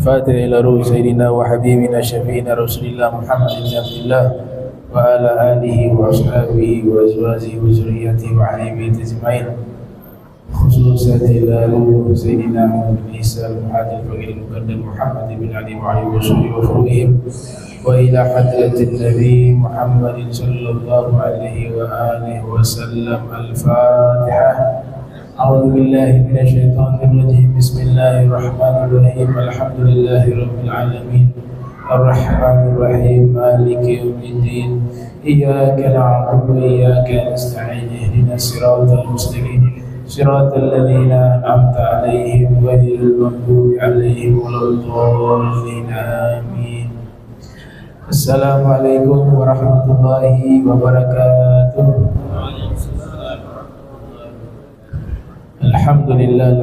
فاتح إلى روح سيدنا وحبيبنا شفينا رسول الله محمد بن عبد الله وعلى آله وأصحابه وأزواجه وذريته وأهل بيته أجمعين، خصوصا إلى روح سيدنا محمد بن عيسى المهاجر الفقير المقدم محمد بن علي وعلي وصحبه وفروعهم، وإلى حضرة النبي محمد صلى الله عليه وآله وسلم. الفاتحة. أعوذ بالله من الشيطان الرجيم. بسم الله الرحمن الرحيم. الحمد لله رب العالمين الرحمن الرحيم مالك يوم الدين. إياك نعبد وإياك نستعين. اهدنا الصراط المستقيم صراط الذين أنعمت عليهم غير المغضوب عليهم ولا الضالين. آمين. Assalamualaikum warahmatullahi wabarakatuh. Alhamdulillahi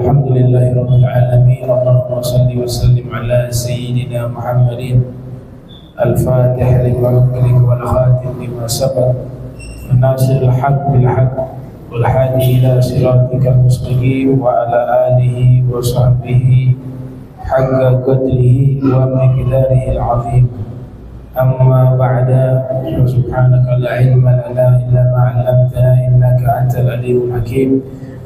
rabbil alamin. Allahumma salli wa sallim ala sayyidina Muhammadin al-fatih lima ughliq wal khatim lima sabaq nasiril haqq bil haqq wal hadi ila siratikal mustaqim wa ala alihi wa sahbihi haqqa qadrihi wa miqdarihi al-azim. Amma ba'da, subhanaka la ilma lana illa ma 'allamtana innaka antal alimul hakim.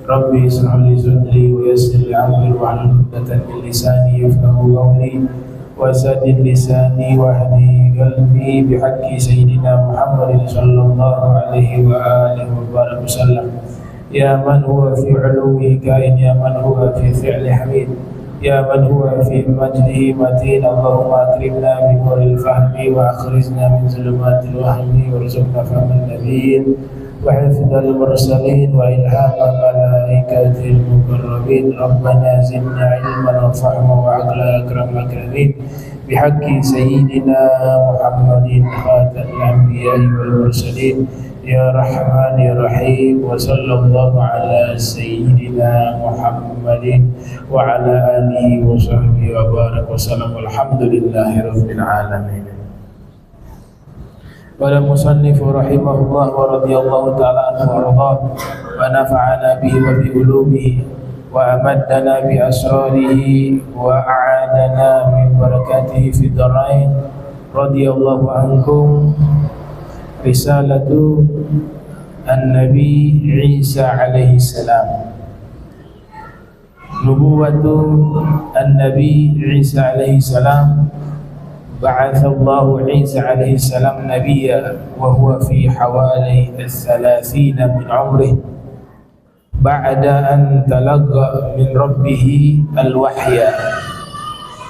Rabbi ishrah li sadri wa yassir li amri wahlul 'uqdatam min lisani yafqahu qawli wa saddid lisani wa hdi qalbi bihaqqi sayyidina Muhammadin sallallahu alaihi wa alihi wa barik wasallam. Ya man huwa fi 'uluwi kain, ya man huwa fi fi'li hamid, ya man huwa fi majdihi matin. Allahumma akrimna bi nuril fahmi wa akhrijna min zulumatil wahmi warzuqna fahman nabiyyin wa hifdzal mursalin wa ilhama malaikatil muqarrabin. Rabbana zidna ilman wa fahma wa aqla akramal akramin bihaqqi sayyidina Muhammadin khatamil anbiya'i wal mursalin. Ya Rahman ya Rahim, wa sallallahu ala sayyidina Muhammadin wa ala alihi wa sahbihi wa barak wa salam. Alhamdulillahi rabbil alamin. Qala musannif rahimahullah wa radiyallahu ta'ala anhu wa wa nafa'ana bihi wa bi ulumihi wa amaddana bi asrarihi wa a'adana min barakatihi fi darain. Radiyallahu ankum. Risalatu An-Nabi Isa alaihi salam. Nubuwatu An-Nabi Isa alaihi salam. Ba'athallahu Isa alaihi salam nabiyya wa huwa fi hawali al-30 min umrih ba'da an talaqqa min rabbih al-wahya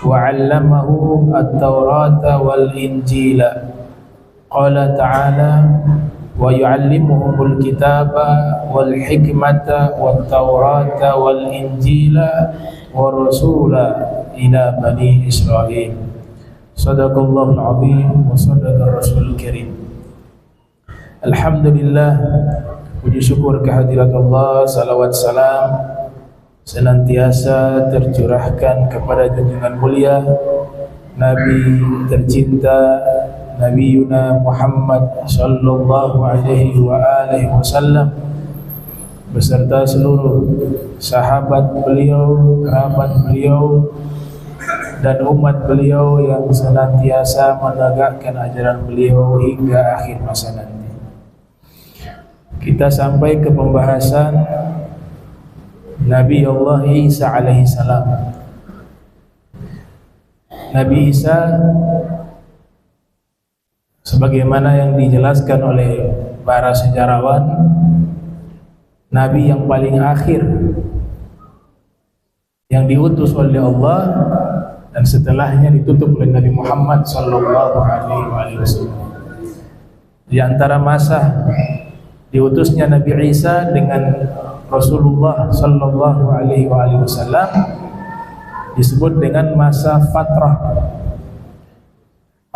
wa 'allamahu at-taurata wal-injila. Qala ta'ala wa yu'allimuhumul kitaba wal hikmata wat taurata wal injila wa rasula ila bani Israil. Sadaqallahul azim wa sadaqar rasulul karim. Alhamdulillah, puji syukur kehadirat Allah, salawat salam senantiasa tercurahkan kepada junjungan mulia Nabi tercinta Nabi Yuna Muhammad sallallahu alaihi wa alihi wasallam beserta seluruh sahabat beliau, kerabat beliau dan umat beliau yang senantiasa menegakkan ajaran beliau hingga akhir masa nanti. Kita sampai ke pembahasan Nabi Allah Isa alaihi salam. Nabi Isa sebagaimana yang dijelaskan oleh para sejarawan, Nabi yang paling akhir yang diutus oleh Allah dan setelahnya ditutup oleh Nabi Muhammad sallallahu alaihi wasallam. Di antara masa diutusnya Nabi Isa dengan Rasulullah sallallahu alaihi wasallam disebut dengan masa fatrah.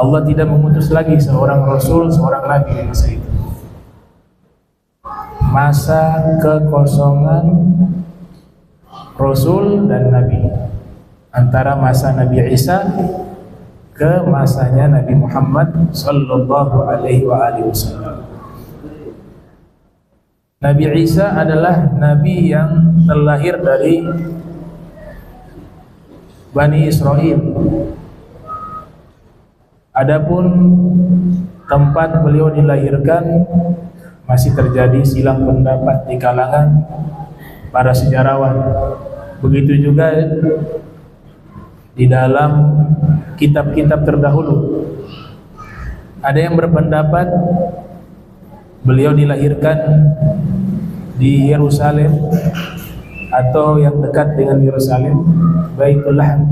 Allah tidak mengutus lagi seorang Rasul, seorang Nabi di masa itu. Masa kekosongan Rasul dan Nabi, antara masa Nabi Isa ke masanya Nabi Muhammad sallallahu alaihi wasallam. Nabi Isa adalah Nabi yang terlahir dari Bani Israel. Adapun tempat beliau dilahirkan masih terjadi silang pendapat di kalangan para sejarawan. Begitu juga di dalam kitab-kitab terdahulu. Ada yang berpendapat beliau dilahirkan di Yerusalem atau yang dekat dengan Yerusalem, Baitullah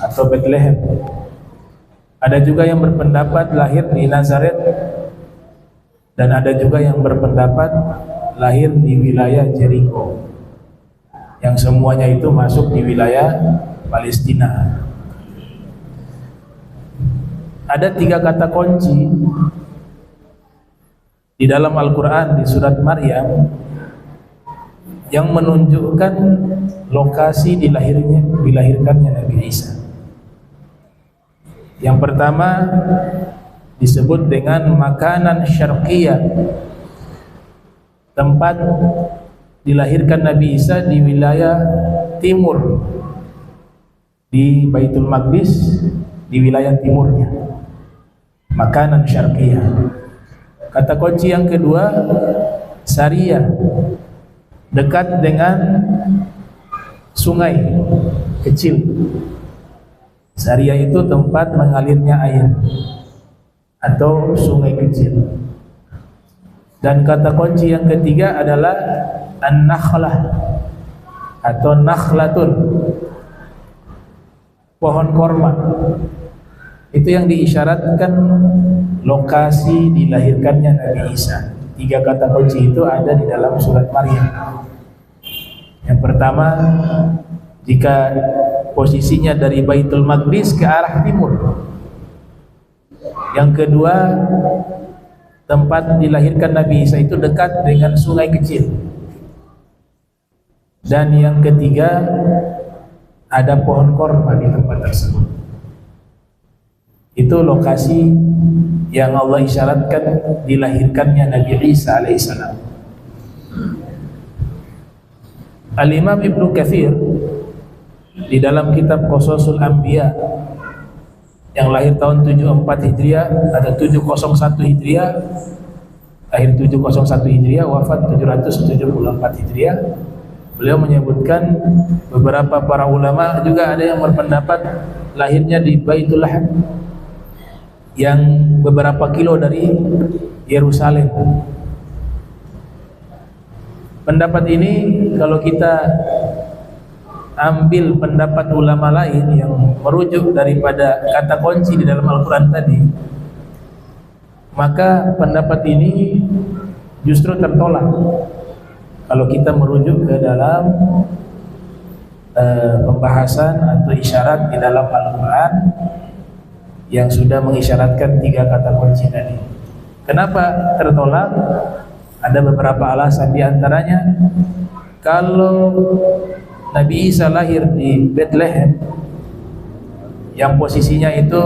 atau Bethlehem. Ada juga yang berpendapat lahir di Nazaret, dan ada juga yang berpendapat lahir di wilayah Jericho, yang semuanya itu masuk di wilayah Palestina. Ada 3 kata kunci di dalam Al-Quran di surat Maryam yang menunjukkan lokasi dilahirkannya Nabi Isa. Yang pertama disebut dengan makanan syarqiyah, tempat dilahirkan Nabi Isa di wilayah timur, di Baitul Maqdis, di wilayah timurnya, makanan syarqiyah. Kata kunci yang kedua Sariyah, dekat dengan sungai kecil. Sariyah itu tempat mengalirnya air atau sungai kecil. Dan kata kunci yang ketiga adalah An-Nakhlah atau Nakhlatun, pohon korma. Itu yang diisyaratkan lokasi dilahirkannya Nabi Isa. 3 kata kunci itu ada di dalam surat Maryam. Yang pertama, jika posisinya dari Baitul Maqdis ke arah timur. Yang kedua, tempat dilahirkan Nabi Isa itu dekat dengan sungai kecil. Dan yang ketiga, ada pohon korma di tempat tersebut. Itu lokasi yang Allah isyaratkan dilahirkannya Nabi Isa alaihissalam. Al-Imam Ibnu Katsir di dalam kitab Qasasul Anbiya yang lahir tahun 74 Hijriah atau 701 Hijriah, lahir 701 Hijriah, wafat 774 Hijriah. Beliau menyebutkan beberapa para ulama juga ada yang berpendapat lahirnya di Baitullah yang beberapa kilo dari Yerusalem. Pendapat ini kalau kita ambil pendapat ulama lain yang merujuk daripada kata kunci di dalam Al-Quran tadi, maka pendapat ini justru tertolak kalau kita merujuk ke dalam pembahasan atau isyarat di dalam Al-Quran yang sudah mengisyaratkan 3 kata kunci tadi. Kenapa tertolak? Ada beberapa alasan, di antaranya kalau Nabi Isa lahir di Bethlehem yang posisinya itu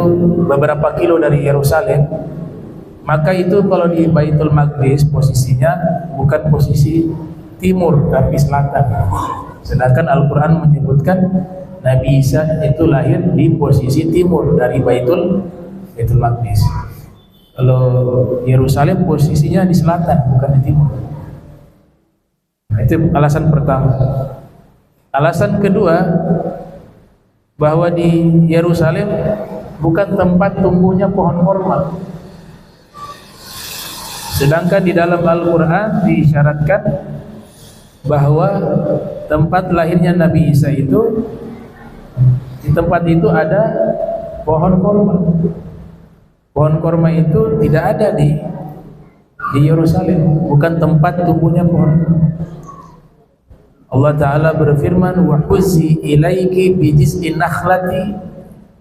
beberapa kilo dari Yerusalem, maka itu kalau di Baitul Maqdis posisinya bukan posisi timur tapi selatan. Sedangkan Al-Quran menyebutkan Nabi Isa itu lahir di posisi timur dari Baitul Maqdis. Kalau Yerusalem posisinya di selatan bukan di timur. Itu alasan pertama. Alasan kedua, bahwa di Yerusalem bukan tempat tumbuhnya pohon korma. Sedangkan di dalam Al-Quran diisyaratkan bahwa tempat lahirnya Nabi Isa itu, di tempat itu ada pohon korma. Pohon korma itu tidak ada di Yerusalem, bukan tempat tumbuhnya pohon korma. Allah Ta'ala berfirman, wa huzzi ilaiki bijiz'in nakhlati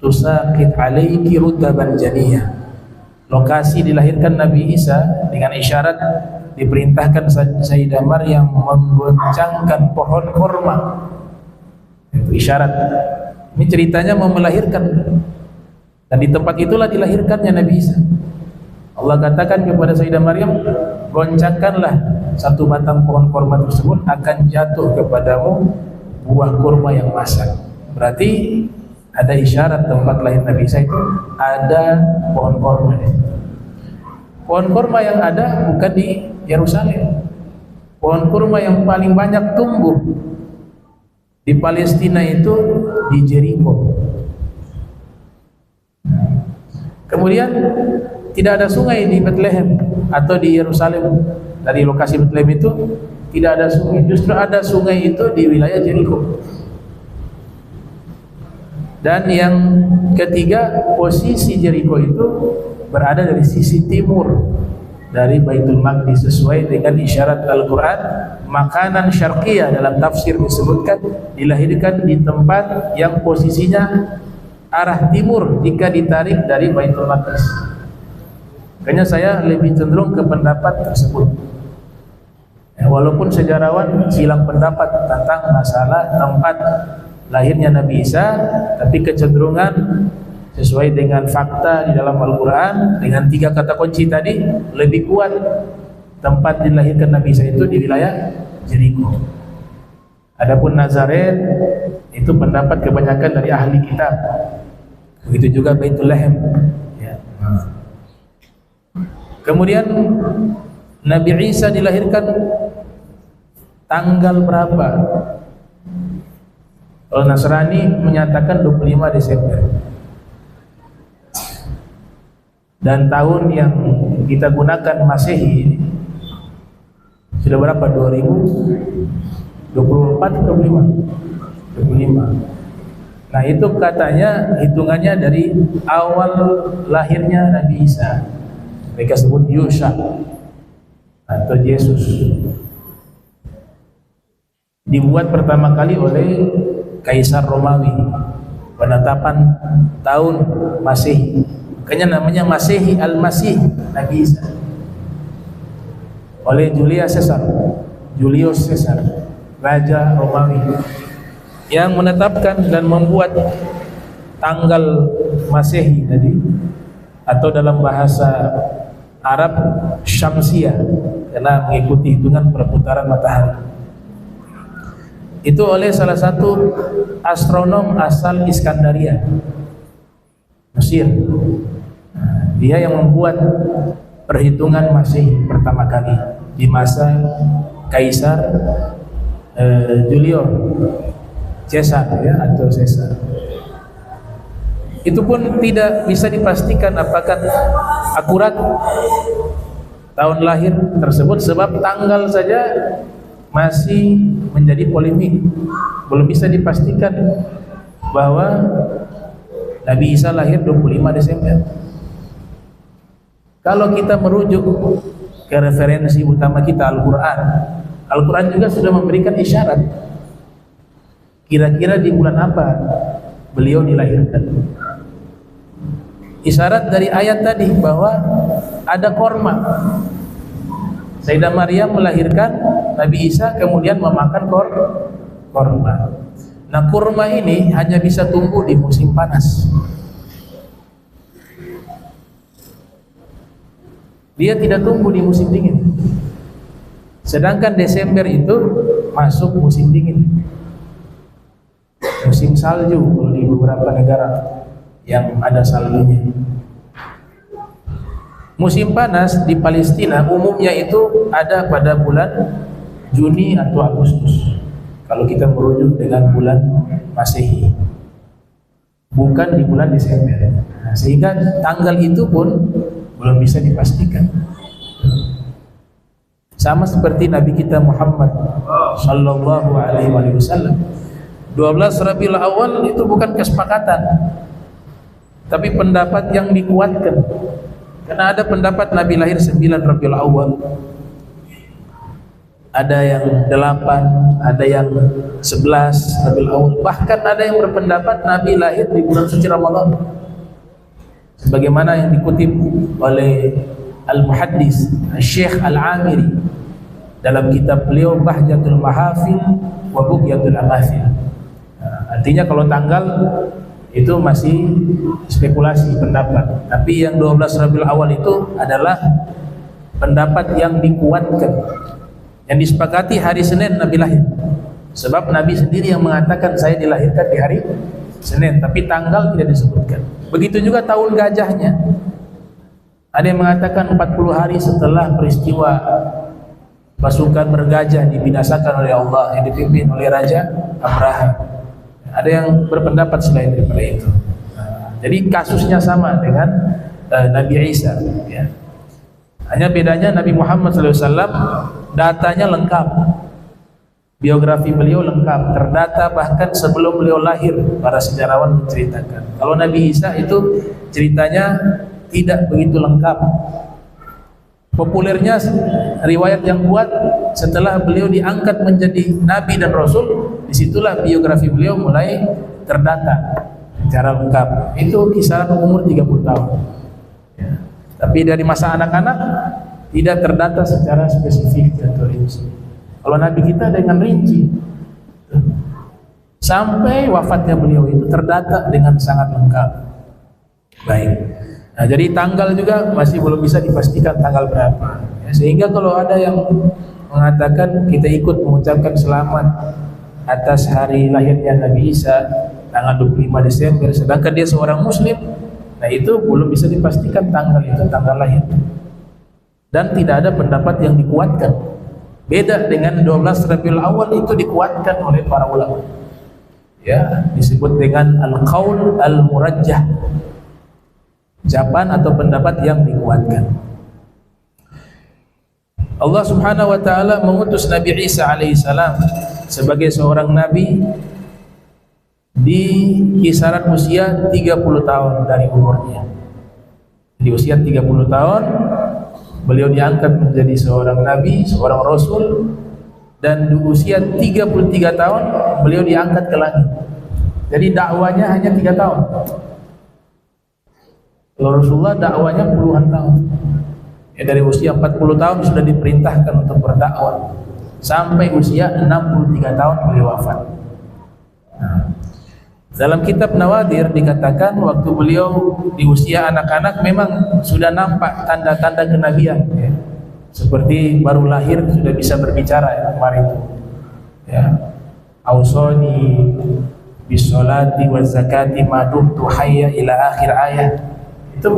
tusaqit alaiki rutaban janiyah. Lokasi dilahirkan Nabi Isa dengan isyarat diperintahkan Sayyidah Maryam menggoncangkan pohon korma. Itu isyarat. Ini ceritanya mau melahirkan, dan di tempat itulah dilahirkannya Nabi Isa. Allah katakan kepada Sayyidah Maryam, goncangkanlah satu batang pohon korma tersebut, akan jatuh kepadamu buah kurma yang masak. Berarti ada isyarat tempat lahir Nabi Isa itu ada pohon korma. Pohon korma yang ada bukan di Yerusalem. Pohon kurma yang paling banyak tumbuh di Palestina itu di Jericho. Kemudian tidak ada sungai di Bethlehem atau di Yerusalem. Dari lokasi Bethlehem itu tidak ada sungai. Justru ada sungai itu di wilayah Jericho. Dan yang ketiga, posisi Jericho itu berada dari sisi timur dari Baitul Maqdis sesuai dengan isyarat Al-Quran. Makanan syarqiyah dalam tafsir disebutkan dilahirkan di tempat yang posisinya arah timur jika ditarik dari Baitul Maqdis. Makanya saya lebih cenderung ke pendapat tersebut. Walaupun sejarawan silang pendapat tentang masalah tempat lahirnya Nabi Isa, tapi kecenderungan sesuai dengan fakta di dalam Al-Quran dengan 3 kata kunci tadi lebih kuat tempat dilahirkan Nabi Isa itu di wilayah Jericho. Adapun Nazaret itu pendapat kebanyakan dari ahli kitab. Begitu juga Baitulaham. Ya. Kemudian Nabi Isa dilahirkan tanggal berapa? Kalau Nasrani menyatakan 25 Desember. Dan tahun yang kita gunakan Masehi sudah berapa? 2024 atau 25? 25. Nah itu katanya hitungannya dari awal lahirnya Nabi Isa. Mereka sebut Yusha atau Yesus. Dibuat pertama kali oleh Kaisar Romawi, penetapan tahun Masehi. Makanya namanya Masehi, Al-Masih, Nabi Isa. Oleh Julius Caesar, Raja Romawi, yang menetapkan dan membuat tanggal Masehi tadi, atau dalam bahasa Arab Syamsiyah, karena mengikuti hitungan perputaran matahari. Itu oleh salah satu astronom asal Iskandaria, Mesir. Dia yang membuat perhitungan Masehi pertama kali di masa Kaisar Julius Caesar, ya, atau Caesar. Itu pun tidak bisa dipastikan apakah akurat tahun lahir tersebut, sebab tanggal saja masih menjadi polemik. Belum bisa dipastikan bahwa Nabi Isa lahir 25 Desember. Kalau kita merujuk ke referensi utama kita Al-Quran, Al-Quran juga sudah memberikan isyarat kira-kira di bulan apa beliau dilahirkan. Isyarat dari ayat tadi bahwa ada korma. Sayyidah Maryam melahirkan Nabi Isa kemudian memakan korma. Nah, kurma ini hanya bisa tumbuh di musim panas. Dia tidak tumbuh di musim dingin. Sedangkan Desember itu masuk musim dingin, musim salju kalau di beberapa negara yang ada saljunya. Musim panas di Palestina umumnya itu ada pada bulan Juni atau Agustus. Kalau kita merujuk dengan bulan Masehi, bukan di bulan Desember. Nah, sehingga tanggal itu pun belum bisa dipastikan. Sama seperti Nabi kita Muhammad sallallahu alaihi wasallam. 12 Rabiul Awal itu bukan kesepakatan, tapi pendapat yang dikuatkan. Karena ada pendapat Nabi lahir 9 Rabiul Awal, ada yang 8, ada yang 11 Rabiul Awal, bahkan ada yang berpendapat Nabi lahir di bulan suci Ramadan, sebagaimana yang dikutip oleh Al-Muhaddis Syekh Al-Amiri dalam kitab beliau Bahjatul Mahafil wa Bughyatul Amathil. Artinya kalau tanggal itu masih spekulasi pendapat, tapi yang 12 Rabiul Awal itu adalah pendapat yang dikuatkan, yang disepakati hari Senin Nabi lahir. Sebab Nabi sendiri yang mengatakan saya dilahirkan di hari Senin, tapi tanggal tidak disebutkan. Begitu juga tahun gajahnya. Ada yang mengatakan 40 hari setelah peristiwa pasukan bergajah dibinasakan oleh Allah yang dipimpin oleh Raja Abraha. Ada yang berpendapat selain daripada itu. Jadi kasusnya sama dengan Nabi Isa, ya. Hanya bedanya Nabi Muhammad SAW datanya lengkap, biografi beliau lengkap, terdata bahkan sebelum beliau lahir. Para sejarawan menceritakan kalau Nabi Isa itu ceritanya tidak begitu lengkap. Populernya riwayat yang kuat setelah beliau diangkat menjadi Nabi dan Rasul, disitulah biografi beliau mulai terdata secara lengkap. Itu kisaran umur 30 tahun, ya. Tapi dari masa anak-anak tidak terdata secara spesifik atau rinci. Kalau Nabi kita dengan rinci, sampai wafatnya beliau itu terdata dengan sangat lengkap. Baik. Nah, jadi tanggal juga masih belum bisa dipastikan tanggal berapa, ya, sehingga kalau ada yang mengatakan kita ikut mengucapkan selamat atas hari lahirnya Nabi Isa tanggal 25 Desember, sedangkan dia seorang muslim, nah itu belum bisa dipastikan tanggal itu tanggal lahir, dan tidak ada pendapat yang dikuatkan. Beda dengan 12 Rabiul Awal, itu dikuatkan oleh para ulama, ya, disebut dengan al-qaul al-murajjah, ucapan atau pendapat yang dikuatkan. Allah Subhanahu wa taala mengutus Nabi Isa alaihissalam sebagai seorang nabi di kisaran usia 30 tahun dari umurnya. Di usia 30 tahun beliau diangkat menjadi seorang nabi, seorang rasul, dan di usia 33 tahun beliau diangkat ke langit. Jadi dakwanya hanya 3 tahun. Kalau Rasulullah dakwanya puluhan tahun. Ya, dari usia 40 tahun sudah diperintahkan untuk berdakwah sampai usia 63 tahun beliau wafat. Nah, dalam kitab Nawadir dikatakan waktu beliau di usia anak-anak memang sudah nampak tanda-tanda kenabian, ya. Seperti baru lahir sudah bisa berbicara, ya, kemarin itu. Ya. Ausoni bisolati wa zakati ma dumtu hayya ila akhir ayat. Itu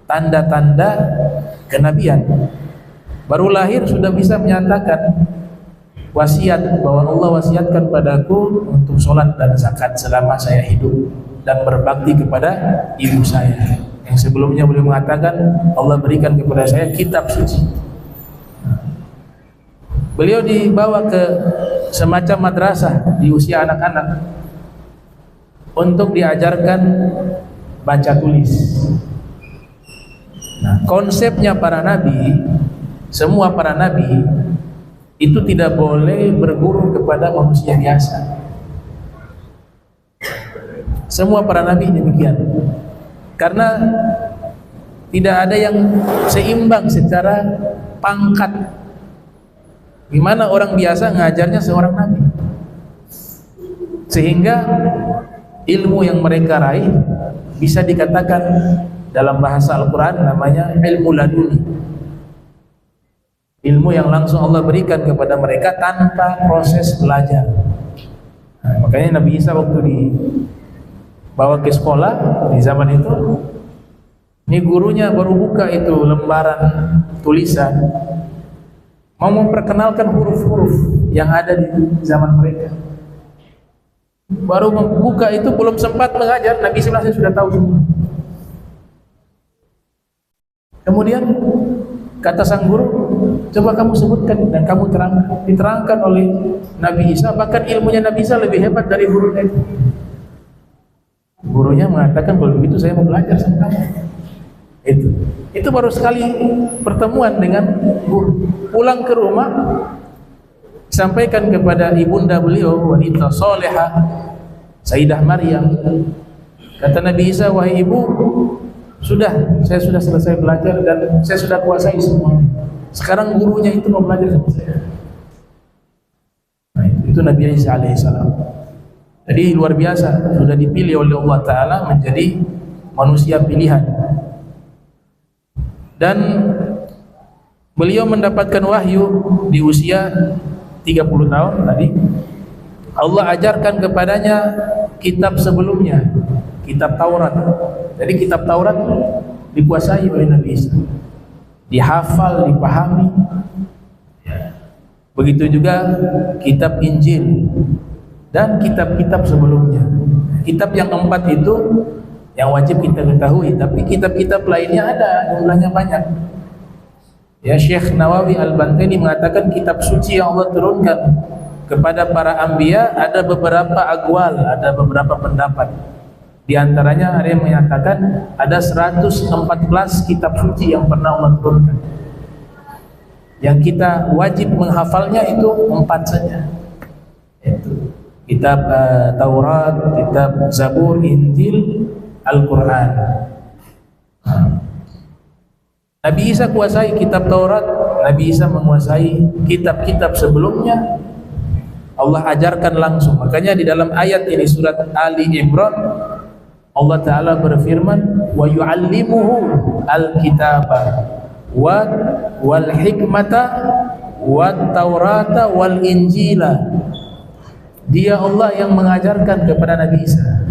tanda-tanda kenabian. Baru lahir sudah bisa menyatakan wasiat bahwa Allah wasiatkan padaku untuk sholat dan zakat selama saya hidup dan berbakti kepada ibu saya. Yang sebelumnya beliau mengatakan Allah berikan kepada saya kitab suci. Beliau dibawa ke semacam madrasah di usia anak-anak untuk diajarkan baca tulis. Nah, konsepnya para nabi, semua para nabi itu tidak boleh berguru kepada manusia biasa. Semua para nabi demikian. Karena tidak ada yang seimbang secara pangkat. Gimana orang biasa ngajarnya seorang nabi? Sehingga ilmu yang mereka raih bisa dikatakan dalam bahasa Al-Quran namanya ilmu laduni, ilmu yang langsung Allah berikan kepada mereka tanpa proses belajar. Nah, makanya Nabi Isa waktu dibawa ke sekolah di zaman itu, ini gurunya baru buka itu lembaran tulisan, mau memperkenalkan huruf-huruf yang ada di zaman mereka. Baru membuka itu belum sempat mengajar, Nabi sebenarnya sudah tahu semua. Kemudian kata sang guru, coba kamu sebutkan dan kamu terangkan. Diterangkan oleh Nabi Isa, bahkan ilmunya Nabi Isa lebih hebat dari gurunya itu. Gurunya mengatakan kalau begitu saya mau belajar sama kamu. Itu baru sekali pertemuan dengan guru. Pulang ke rumah, sampaikan kepada ibunda beliau, wanita solehah, Sayyidah Maryam. Kata Nabi Isa, wahai ibu, saya sudah selesai belajar dan saya sudah kuasai semuanya. Sekarang gurunya itu mau belajar sama saya. Nah, itu Nabi Isa alaihissalam. Jadi luar biasa, sudah dipilih oleh Allah Ta'ala menjadi manusia pilihan. Dan beliau mendapatkan wahyu di usia 30 tahun tadi. Allah ajarkan kepadanya kitab sebelumnya, kitab Taurat. Jadi kitab Taurat dikuasai oleh Nabi Isa, dihafal, dipahami. Begitu juga kitab Injil dan kitab-kitab sebelumnya. Kitab yang keempat itu yang wajib kita ketahui, tapi kitab-kitab lainnya ada, jumlahnya banyak. Ya, Syekh Nawawi Al-Bantani mengatakan kitab suci yang Allah turunkan kepada para anbiya ada beberapa aqwal, ada beberapa pendapat. Di antaranya ada yang menyatakan ada 114 kitab suci yang pernah Allah turunkan. Yang kita wajib menghafalnya itu 4 saja. Itu kitab Taurat, kitab Zabur, Injil, Al-Quran. Nabi Isa kuasai kitab Taurat, Nabi Isa menguasai kitab-kitab sebelumnya. Allah ajarkan langsung. Makanya di dalam ayat ini surat Ali Imran Allah Ta'ala berfirman, wa yu'allimuhu al-kitaba wal hikmata wat taurata wal injila. Dia Allah yang mengajarkan kepada Nabi Isa.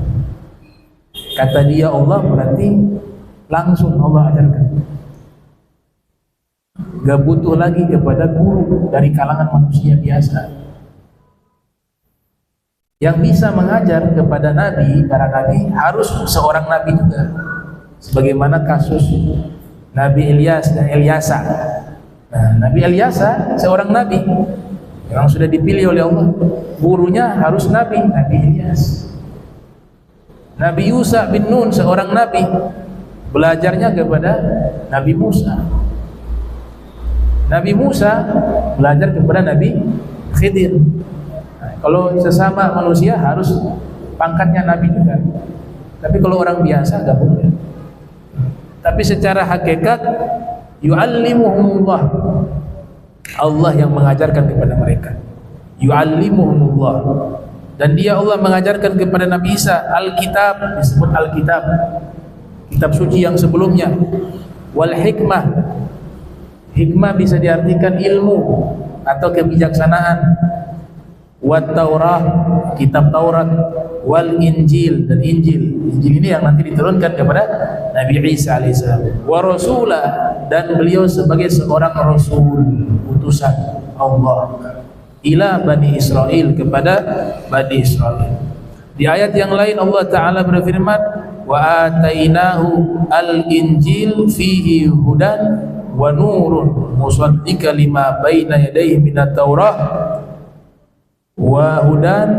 Kata dia Allah berarti langsung Allah ajarkan. Gak butuh lagi kepada guru dari kalangan manusia biasa. Yang bisa mengajar kepada Nabi, para Nabi harus seorang Nabi juga. Sebagaimana kasus Nabi Ilyas dan Elyasa. Nah, Nabi Elyasa seorang Nabi yang sudah dipilih oleh Allah. Gurunya harus Nabi Ilyas. Nabi Yusa bin Nun seorang Nabi, belajarnya kepada Nabi Musa. Nabi Musa belajar kepada Nabi Khidir. Nah, kalau sesama manusia harus pangkatnya Nabi juga. Tapi kalau orang biasa gak boleh. Tapi secara hakikat yu'allimuhumullah, Allah yang mengajarkan kepada mereka. Yu'allimuhumullah. Dan dia Allah mengajarkan kepada Nabi Isa Alkitab, disebut Alkitab, kitab suci yang sebelumnya. Wal hikmah, hikmah bisa diartikan ilmu atau kebijaksanaan. Wat Taurah, kitab Taurat. Wal Injil, dan Injil. Injil ini yang nanti diturunkan kepada Nabi Isa alaihissalam. Wa rasulah, dan beliau sebagai seorang rasul, utusan Allah ila Bani Israel, kepada Bani Israel. Di ayat yang lain Allah Ta'ala berfirman, wa atainahu al-injil fihi hudan wa nurun musaddiqan lima baina yadayhi minat taurah wa hudan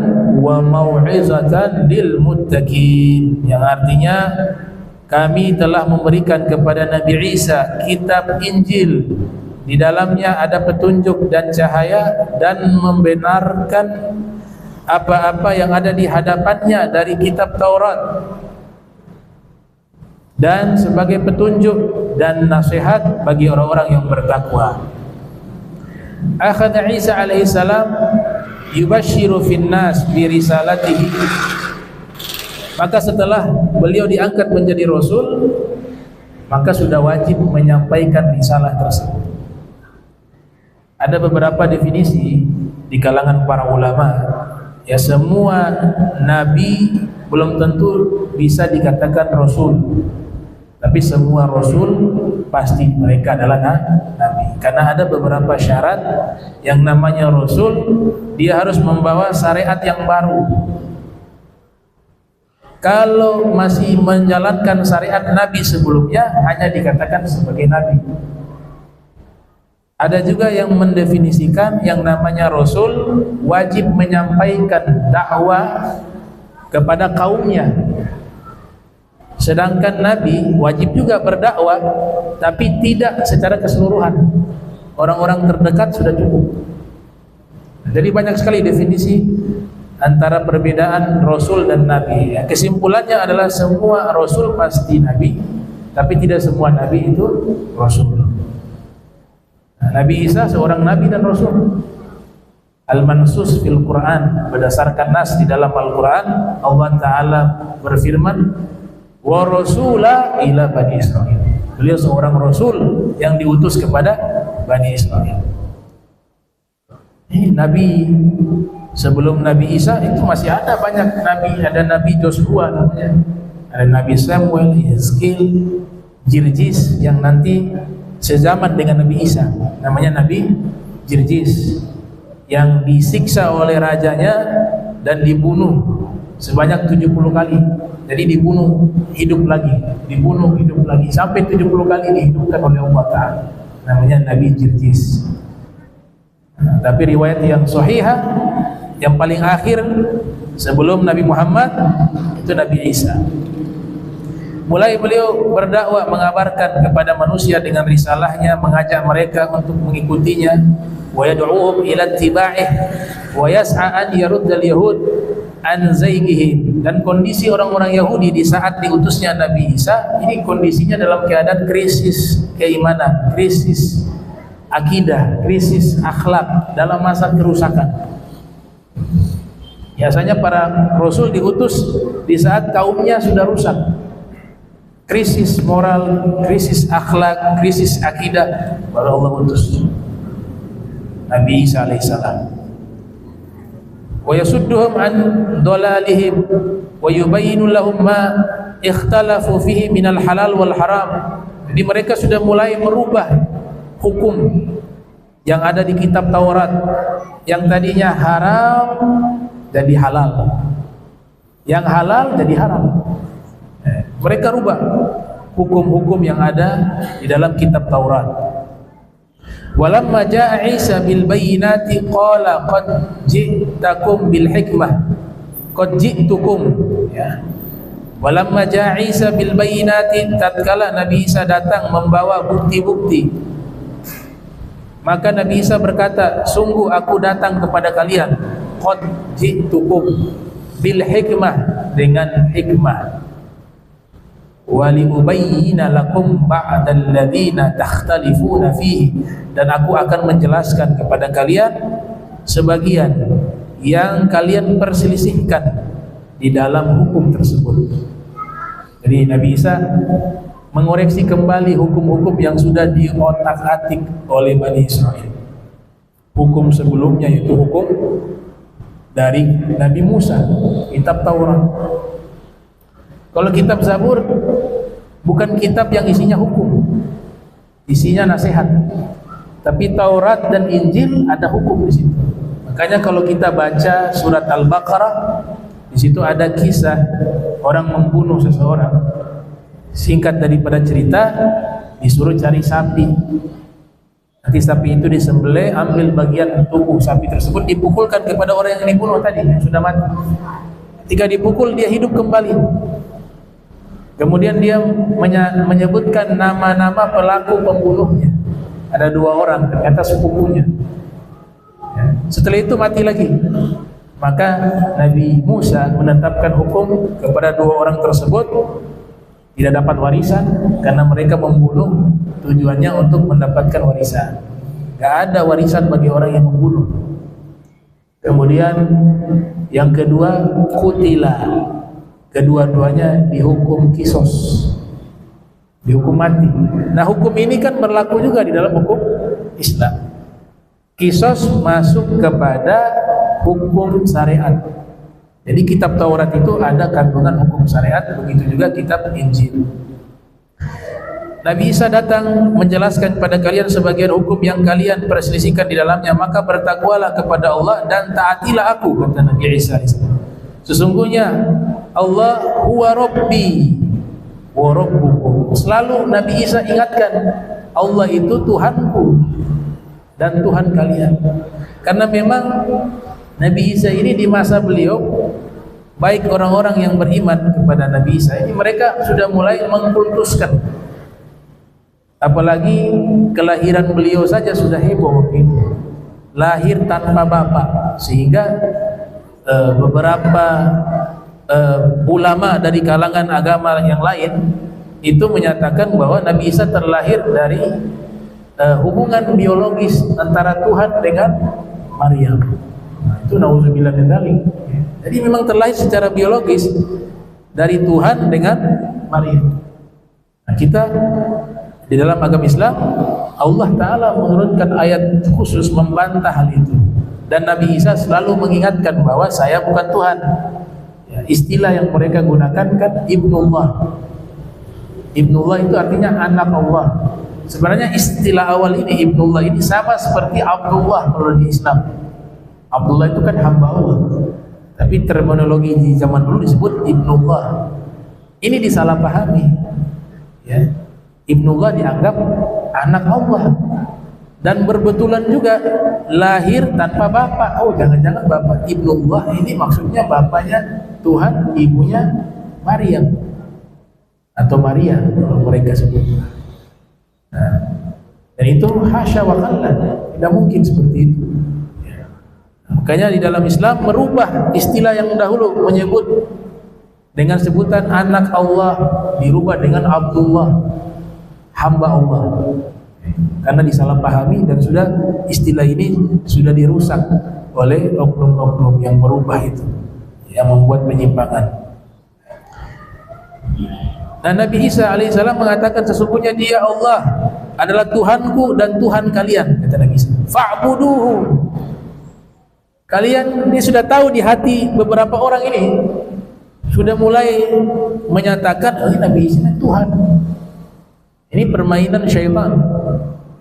wa mau'izatan lil muttaqin, yang artinya kami telah memberikan kepada Nabi Isa kitab Injil, di dalamnya ada petunjuk dan cahaya, dan membenarkan apa-apa yang ada di hadapannya dari kitab Taurat, dan sebagai petunjuk dan nasihat bagi orang-orang yang bertakwa. Akhadha Isa alaihissalam yubashiru finnas bi risalatihi. Maka setelah beliau diangkat menjadi rasul, maka sudah wajib menyampaikan risalah tersebut. Ada beberapa definisi di kalangan para ulama. Ya, semua nabi belum tentu bisa dikatakan rasul, tapi semua rasul pasti mereka adalah nabi. Karena ada beberapa syarat. Yang namanya rasul, dia harus membawa syariat yang baru. Kalau masih menjalankan syariat nabi sebelumnya, hanya dikatakan sebagai nabi. Ada juga yang mendefinisikan yang namanya rasul wajib menyampaikan dakwah kepada kaumnya. Sedangkan nabi wajib juga berdakwah, tapi tidak secara keseluruhan. Orang-orang terdekat sudah cukup. Jadi banyak sekali definisi antara perbedaan rasul dan nabi. Kesimpulannya adalah semua rasul pasti nabi, tapi tidak semua nabi itu rasul. Nabi Isa seorang nabi dan rasul. Al-mansus fil Quran, berdasarkan nas di dalam Al-Quran, Allah Ta'ala berfirman, wa rasula ila Bani Israel. Beliau seorang rasul yang diutus kepada Bani Israel. Nabi Sebelum Nabi Isa itu masih ada banyak nabi, ada Nabi Joshua namanya, ada Nabi Samuel, Yezkiel, Jirjis yang nanti sezaman dengan Nabi Isa, namanya Nabi Jirjis, yang disiksa oleh rajanya dan dibunuh sebanyak 70 kali. Jadi dibunuh hidup lagi, dibunuh hidup lagi, sampai 70 kali dihidupkan oleh Allah Ta'ala, namanya Nabi Jirjis. Tapi riwayat yang sahihah, yang paling akhir sebelum Nabi Muhammad itu Nabi Isa. Mulai beliau berdakwah, mengabarkan kepada manusia dengan risalahnya, mengajak mereka untuk mengikutinya, wa yad'uhum ila ittiba'ih wa yas'a an yaruddal yahud an zaygihim. Dan kondisi orang-orang Yahudi di saat diutusnya Nabi Isa ini kondisinya dalam keadaan krisis keimanan, krisis akidah, krisis akhlak, dalam masa kerusakan. Biasanya para rasul diutus di saat kaumnya sudah rusak, krisis moral, krisis akhlak, krisis akidah, baru Allah utus Nabi Isa alaihissalam. Wa yasudduhum an dhalalihim wa yubayyinu lahum ma ikhtalafu fihi minal halal wal haram. Jadi mereka sudah mulai merubah hukum yang ada di kitab Taurat, yang tadinya haram jadi halal, yang halal jadi haram. Mereka rubah hukum-hukum yang ada di dalam kitab Taurat. Walamma jaa Isa bil bayyinati qala qad ji'takum bil hikmah qad ji'tukum, ya. Walamma jaa Isa bil bayyinati, tatkala Nabi Isa datang membawa bukti-bukti, maka Nabi Isa berkata, sungguh aku datang kepada kalian, qad ji'tukum bil hikmah, dengan hikmah, wa li ubayyina lakum ba'dal ladzina takhtalifuna fihi, dan aku akan menjelaskan kepada kalian sebagian yang kalian perselisihkan di dalam hukum tersebut. Jadi Nabi Isa mengoreksi kembali hukum-hukum yang sudah diotak-atik oleh Bani Israel. Hukum sebelumnya itu hukum dari Nabi Musa, kitab Taurat. Kalau kitab Zabur bukan kitab yang isinya hukum, isinya nasihat. Tapi Taurat dan Injil ada hukum di situ. Makanya kalau kita baca surat Al-Baqarah, di situ ada kisah orang membunuh seseorang. Singkat daripada cerita, disuruh cari sapi. Nanti sapi itu disembelih, ambil bagian tubuh sapi tersebut, dipukulkan kepada orang yang dibunuh tadi, yang sudah mati. Ketika dipukul, dia hidup kembali. Kemudian dia menyebutkan nama-nama pelaku pembunuhnya. Ada 2 orang, ternyata sepupunya. Ya. Setelah itu mati lagi. Maka Nabi Musa menetapkan hukum kepada 2 orang tersebut, tidak dapat warisan karena mereka membunuh, tujuannya untuk mendapatkan warisan. Gak ada warisan bagi orang yang membunuh. Kemudian yang kedua, kutila. Kedua-duanya dihukum kisos, dihukum mati. Nah, hukum ini kan berlaku juga di dalam hukum Islam. Kisos masuk kepada hukum syariat. Jadi kitab Taurat itu ada kandungan hukum syariat, begitu juga kitab Injil. Nabi Isa datang menjelaskan kepada kalian sebagian hukum yang kalian perselisihkan di dalamnya, maka bertakwalah kepada Allah dan taatilah aku, kata Nabi Isa. Sesungguhnya Allah huwa rabbi wa rabbukum. Selalu Nabi Isa ingatkan, Allah itu Tuhanku dan Tuhan kalian. Karena memang Nabi Isa ini di masa beliau, baik orang-orang yang beriman kepada Nabi Isa ini, mereka sudah mulai mengkultuskan. Apalagi kelahiran beliau saja sudah heboh waktu itu. Lahir tanpa bapak, sehingga beberapa ulama dari kalangan agama yang lain itu menyatakan bahwa Nabi Isa terlahir dari hubungan biologis antara Tuhan dengan Maryam. Nah, itu nauzubillah min dzalik. Jadi memang terlahir secara biologis dari Tuhan dengan Maryam. Nah, kita di dalam agama Islam, Allah Ta'ala menurunkan ayat khusus membantah hal itu. Dan Nabi Isa selalu mengingatkan bahwa saya bukan Tuhan. Ya, istilah yang mereka gunakan kan Ibnullah. Ibnullah itu artinya anak Allah. Sebenarnya istilah awal ini Ibnullah ini sama seperti Abdullah kalau di Islam. Abdullah itu kan hamba Allah. Tapi terminologi di zaman dulu disebut Ibnullah. Ini disalahpahami. Ya. Ibnullah dianggap anak Allah. Dan berbetulan juga lahir tanpa bapak. Oh, jangan-jangan bapak Ibnullah ini maksudnya bapaknya Tuhan, ibunya Maryam atau Maria kalau mereka sebut. Nah, dan itu hasya wa kalla, tidak mungkin seperti itu. Makanya di dalam Islam merubah istilah yang dahulu menyebut dengan sebutan anak Allah dirubah dengan Abdullah, hamba Allah. Karena disalahpahami dan sudah istilah ini sudah dirusak oleh oknum-oknum yang merubah itu, yang membuat penyimpangan. Nah, Nabi Isa alaihissalam mengatakan sesungguhnya dia Allah adalah Tuhanku dan Tuhan kalian, kata Nabi Isa. Fa'buduhu. Kalian, dia sudah tahu di hati beberapa orang ini sudah mulai menyatakan Nabi Isa Tuhan. Ini permainan syaitan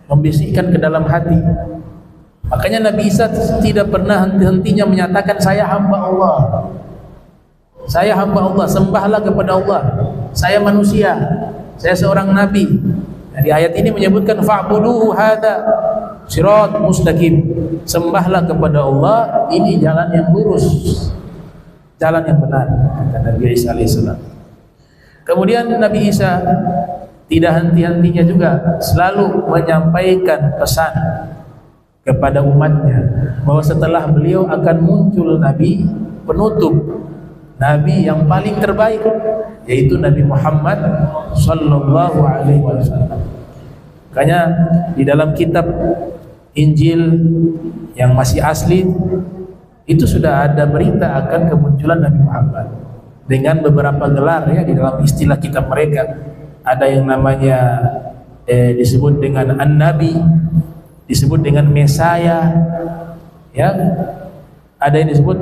membisikkan ke dalam hati. Makanya Nabi Isa tidak pernah henti-hentinya menyatakan saya hamba Allah. Saya hamba Allah, sembahlah kepada Allah. Saya manusia, saya seorang nabi. Nah, di ayat ini menyebutkan fa'buduhu hadza sirat mustaqim. Sembahlah kepada Allah, ini jalan yang lurus, jalan yang benar, kata Nabi Isa alaihissalam. Kemudian Nabi Isa tidak henti-hentinya juga selalu menyampaikan pesan kepada umatnya bahwa setelah beliau akan muncul Nabi penutup, Nabi yang paling terbaik, yaitu Nabi Muhammad sallallahu alaihi wasallam. Makanya di dalam kitab Injil yang masih asli itu sudah ada berita akan kemunculan Nabi Muhammad dengan beberapa gelar ya di dalam istilah kitab mereka. Ada yang namanya disebut dengan An-Nabi, disebut dengan Mesaya, ya. Ada yang disebut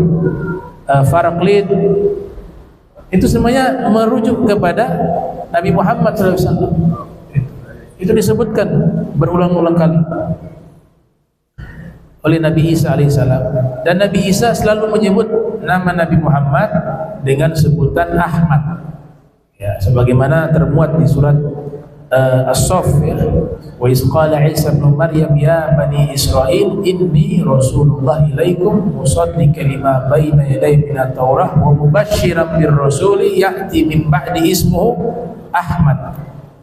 Faraklit. Itu semuanya merujuk kepada Nabi Muhammad SAW. Itu disebutkan berulang-ulang kali oleh Nabi Isa alaihissalam. Dan Nabi Isa selalu menyebut nama Nabi Muhammad dengan sebutan Ahmad. Ya, sebagaimana termuat di surat As-Saff ya. Wa iz qala Isa ibn Maryam ya bani Israil inni rasulullah ilaikum musaddiqan lima baina yaday minat Taurah wa mubasysyiran bir rasuli ya'ti min ba'di ismuhu Ahmad.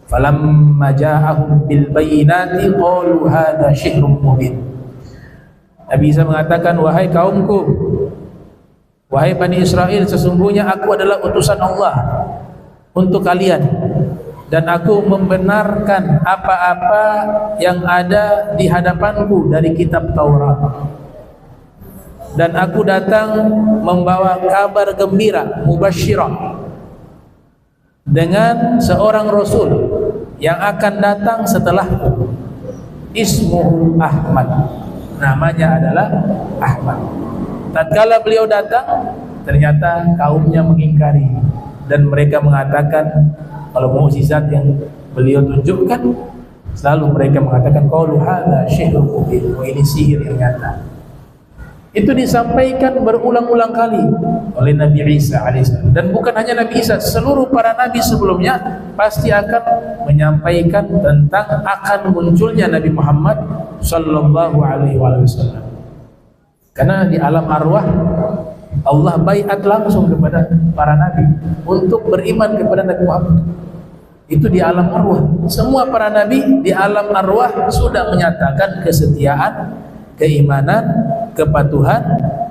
Falamma ja'ahum bil bayyinati qalu hadza syihrun mubin. Nabi Isa mengatakan, wahai kaumku, wahai Bani Israel, sesungguhnya aku adalah utusan Allah untuk kalian, dan aku membenarkan apa-apa yang ada di hadapanku dari kitab Taurat, dan aku datang membawa kabar gembira, mubasysyirah, dengan seorang rasul yang akan datang setelahku, ismuhu Ahmad, namanya adalah Ahmad. Tatkala beliau datang, ternyata kaumnya mengingkari dan mereka mengatakan kalau mukjizat yang beliau tunjukkan, selalu mereka mengatakan qaulu hadza syihrun mubin, ini sihir yang nyata. Itu disampaikan berulang-ulang kali oleh Nabi Isa alaihissalam. Dan bukan hanya Nabi Isa, seluruh para nabi sebelumnya pasti akan menyampaikan tentang akan munculnya Nabi Muhammad sallallahu alaihi wasallam. Karena di alam arwah Allah baiat langsung kepada para nabi untuk beriman kepada Nabi Muhammad. Itu di alam arwah. Semua para nabi di alam arwah sudah menyatakan kesetiaan, keimanan, kepatuhan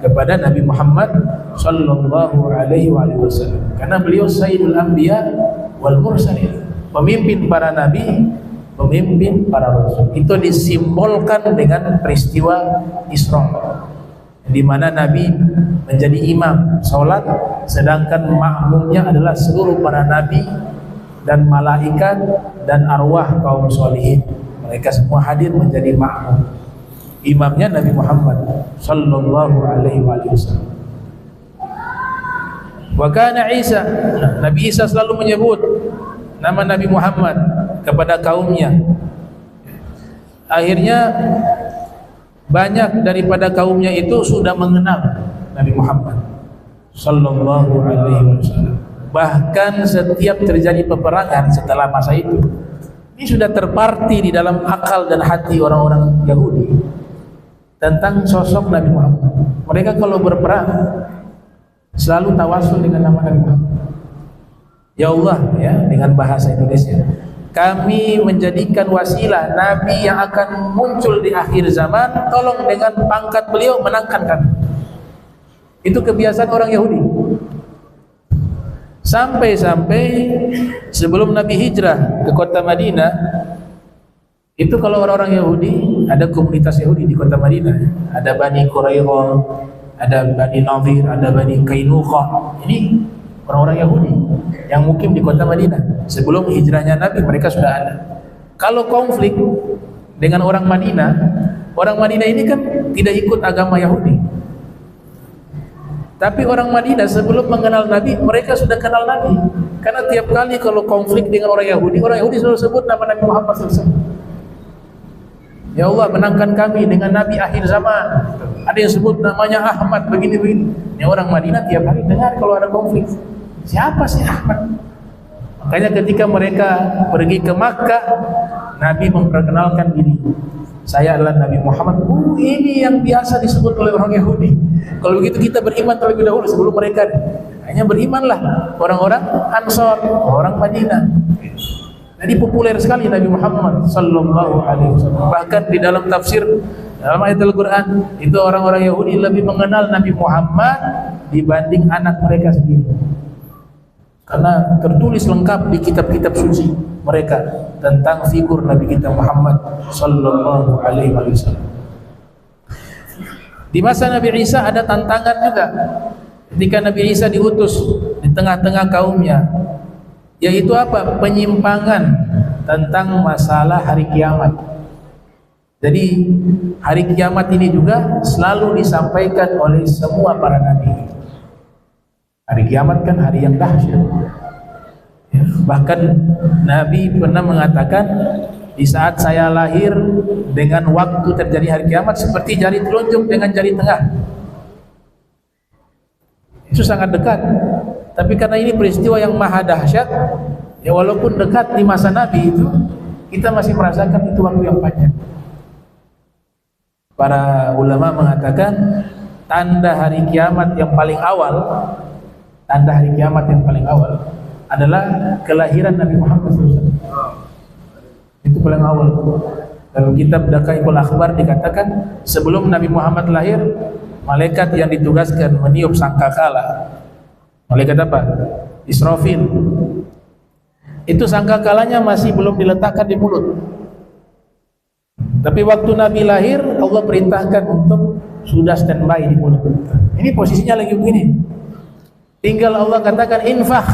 kepada Nabi Muhammad sallallahu alaihi wasallam. Karena beliau sayyidul anbiya wal mursalin, pemimpin para nabi, pemimpin para rasul. Itu disimbolkan dengan peristiwa Isra, di mana Nabi menjadi imam salat, sedangkan makmumnya adalah seluruh para nabi dan malaikat dan arwah kaum solihin. Mereka semua hadir menjadi makmum. imamnya Nabi Muhammad sallallahu alaihi wasallam. Wa kana Isa, Nabi Isa selalu menyebut nama Nabi Muhammad kepada kaumnya. Akhirnya banyak daripada kaumnya itu sudah mengenal Nabi Muhammad sallallahu alaihi wasallam. Bahkan setiap terjadi peperangan setelah masa itu, ini sudah terparti di dalam akal dan hati orang-orang Yahudi tentang sosok Nabi Muhammad. Mereka kalau berperang selalu tawasul dengan nama Nabi Muhammad. Ya Allah, ya, dengan bahasa Indonesia, kami menjadikan wasilah Nabi yang akan muncul di akhir zaman, tolong dengan pangkat beliau menangkan kami. Itu kebiasaan orang Yahudi. Sampai-sampai sebelum Nabi hijrah ke kota Madinah, itu kalau orang-orang Yahudi, ada komunitas Yahudi di kota Madinah, ada Bani Quraidah, ada Bani Nadir, ada Bani Kainuqa. Ini orang-orang Yahudi yang mukim di kota Madinah. Sebelum hijrahnya Nabi, mereka sudah ada. Kalau konflik dengan orang Madinah ini kan tidak ikut agama Yahudi. Tapi orang Madinah sebelum mengenal Nabi, mereka sudah kenal Nabi. Karena tiap kali kalau konflik dengan orang Yahudi selalu sebut nama Nabi Muhammad SAW. Ya Allah, menangkan kami dengan Nabi akhir zaman. Ada yang sebut namanya Ahmad, begini-begini. Ini orang Madinah tiap hari dengar kalau ada konflik. Siapa sih Ahmad? Makanya ketika mereka pergi ke Makkah, Nabi memperkenalkan diri. Saya adalah Nabi Muhammad. Ini yang biasa disebut oleh orang Yahudi. Kalau begitu kita beriman terlebih dahulu sebelum mereka. Hanya berimanlah orang-orang Ansor, orang Madinah. Jadi populer sekali Nabi Muhammad sallallahu alaihi wasallam. Bahkan di dalam tafsir dalam ayat Al-Qur'an, itu orang-orang Yahudi lebih mengenal Nabi Muhammad dibanding anak mereka sendiri. Karena tertulis lengkap di kitab-kitab suci mereka tentang figur Nabi kita Muhammad sallallahu alaihi wasallam. Di masa Nabi Isa ada tantangan juga. Ketika Nabi Isa diutus di tengah-tengah kaumnya, yaitu apa? Penyimpangan tentang masalah hari kiamat. Jadi hari kiamat ini juga selalu disampaikan oleh semua para nabi. Hari kiamat kan hari yang dahsyat. Ya, bahkan Nabi pernah mengatakan, di saat saya lahir dengan waktu terjadi hari kiamat seperti jari telunjuk dengan jari tengah. Itu sangat dekat. Tapi karena ini peristiwa yang maha dahsyat, ya walaupun dekat di masa Nabi itu, kita masih merasakan itu waktu yang panjang. Para ulama mengatakan tanda hari kiamat yang paling awal, adalah kelahiran Nabi Muhammad SAW. Itu paling awal. Dalam kitab Daqaiqul Akhbar dikatakan sebelum Nabi Muhammad lahir, malaikat yang ditugaskan meniup sangkakala, malaikat apa? Israfil. Itu sangkakalanya masih belum diletakkan di mulut. Tapi waktu Nabi lahir, Allah perintahkan untuk sudah standby di mulut. Ini posisinya lagi begini. Tinggal Allah katakan infakh,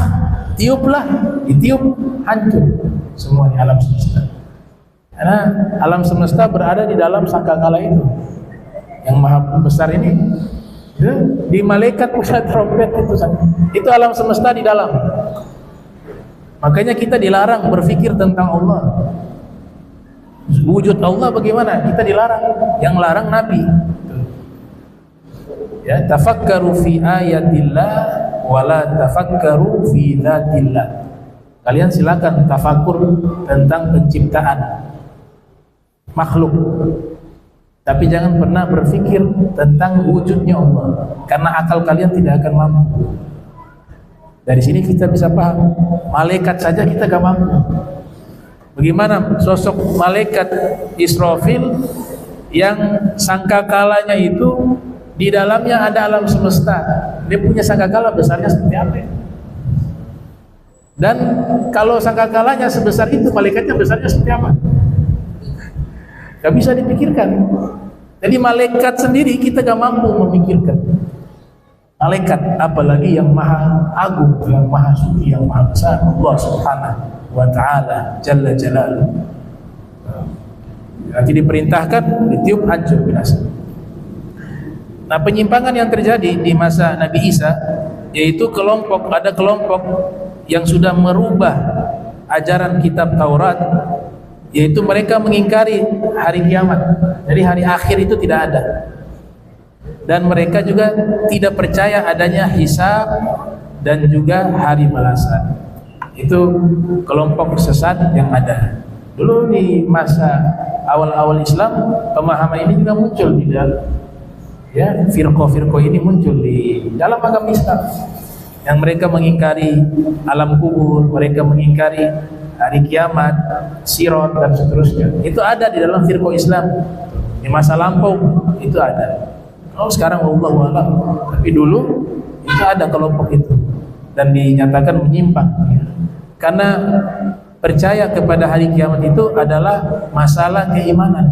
tiuplah, ditiup, hancur semua di alam semesta. Karena alam semesta berada di dalam sangkakala itu yang maha besar ini. Di malaikat pusat trompet itu alam semesta di dalam. Makanya kita dilarang berpikir tentang Allah. Wujud Allah bagaimana? Kita dilarang. Yang larang Nabi. Ya, tafakkaru fi ayatillah wala tafakkaru fi dzatillah. Kalian silakan tafakur tentang penciptaan makhluk, tapi jangan pernah berpikir tentang wujudnya Allah, karena akal kalian tidak akan mampu. Dari sini kita bisa paham, malaikat saja kita gak mampu. Bagaimana sosok malaikat Israfil yang sangkakalanya itu di dalamnya ada alam semesta. Dia punya sangkakala besarnya seperti apa? Dan kalau sangkakalanya sebesar itu, malaikatnya besarnya seperti apa? Gak bisa dipikirkan. Jadi malaikat sendiri kita gak mampu memikirkan. Malaikat, apalagi yang maha agung, yang maha suci, yang maha besar, Allah Subhanahu wa ta'ala Jalla Jalaluhu. Nanti diperintahkan, ditiup, hancur, binasa. Nah, penyimpangan yang terjadi di masa Nabi Isa, yaitu ada kelompok yang sudah merubah ajaran kitab Taurat, yaitu mereka mengingkari hari kiamat. Jadi hari akhir itu tidak ada. Dan mereka juga tidak percaya adanya hisab dan juga hari balasan. Itu kelompok sesat yang ada. Dulu di masa awal-awal Islam, pemahaman ini juga muncul di dalam, ya, firqah-firqah ini muncul di dalam agama Islam, yang mereka mengingkari alam kubur, mereka mengingkari hari kiamat, sirat dan seterusnya. Itu ada di dalam firqah Islam di masa lampau, itu ada. Kalau sekarang wallahu a'lam, tapi dulu itu ada kelompok itu dan dinyatakan menyimpang, ya. Karena percaya kepada hari kiamat itu adalah masalah keimanan.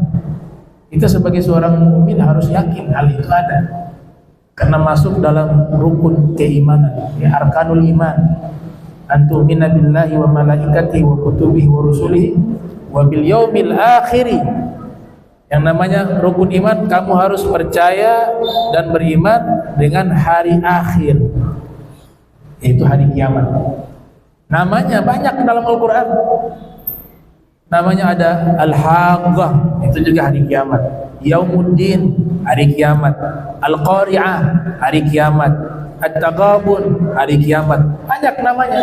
Kita sebagai seorang mukmin harus yakin hal itu ada, karena masuk dalam rukun keimanan, ya, arkanul iman. Antu'mina billahi wa malaikatihi wa kutubihi wa rusulihi wa bil yaumil akhiri. Yang namanya rukun iman, kamu harus percaya dan beriman dengan hari akhir, yaitu hari kiamat. Namanya banyak dalam Al-Quran. Namanya ada Al-Haqqah, itu juga hari kiamat. Yaumuddin, hari kiamat. Al-Qari'ah, hari kiamat. At-Taghabun, hari kiamat. Banyak namanya.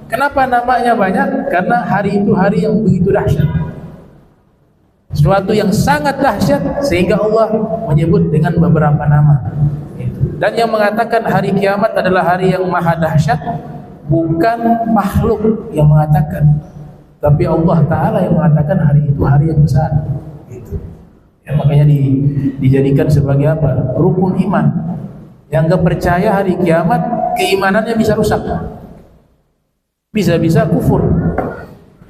Kenapa namanya banyak? Karena hari itu hari yang begitu dahsyat, sesuatu yang sangat dahsyat, sehingga Allah menyebut dengan beberapa nama. Dan yang mengatakan hari kiamat adalah hari yang maha dahsyat bukan makhluk yang mengatakan, tapi Allah Ta'ala yang mengatakan hari itu hari yang besar. Ya, makanya dijadikan sebagai apa? Rukun iman. Yang gak percaya hari kiamat, keimanannya bisa rusak, bisa-bisa kufur,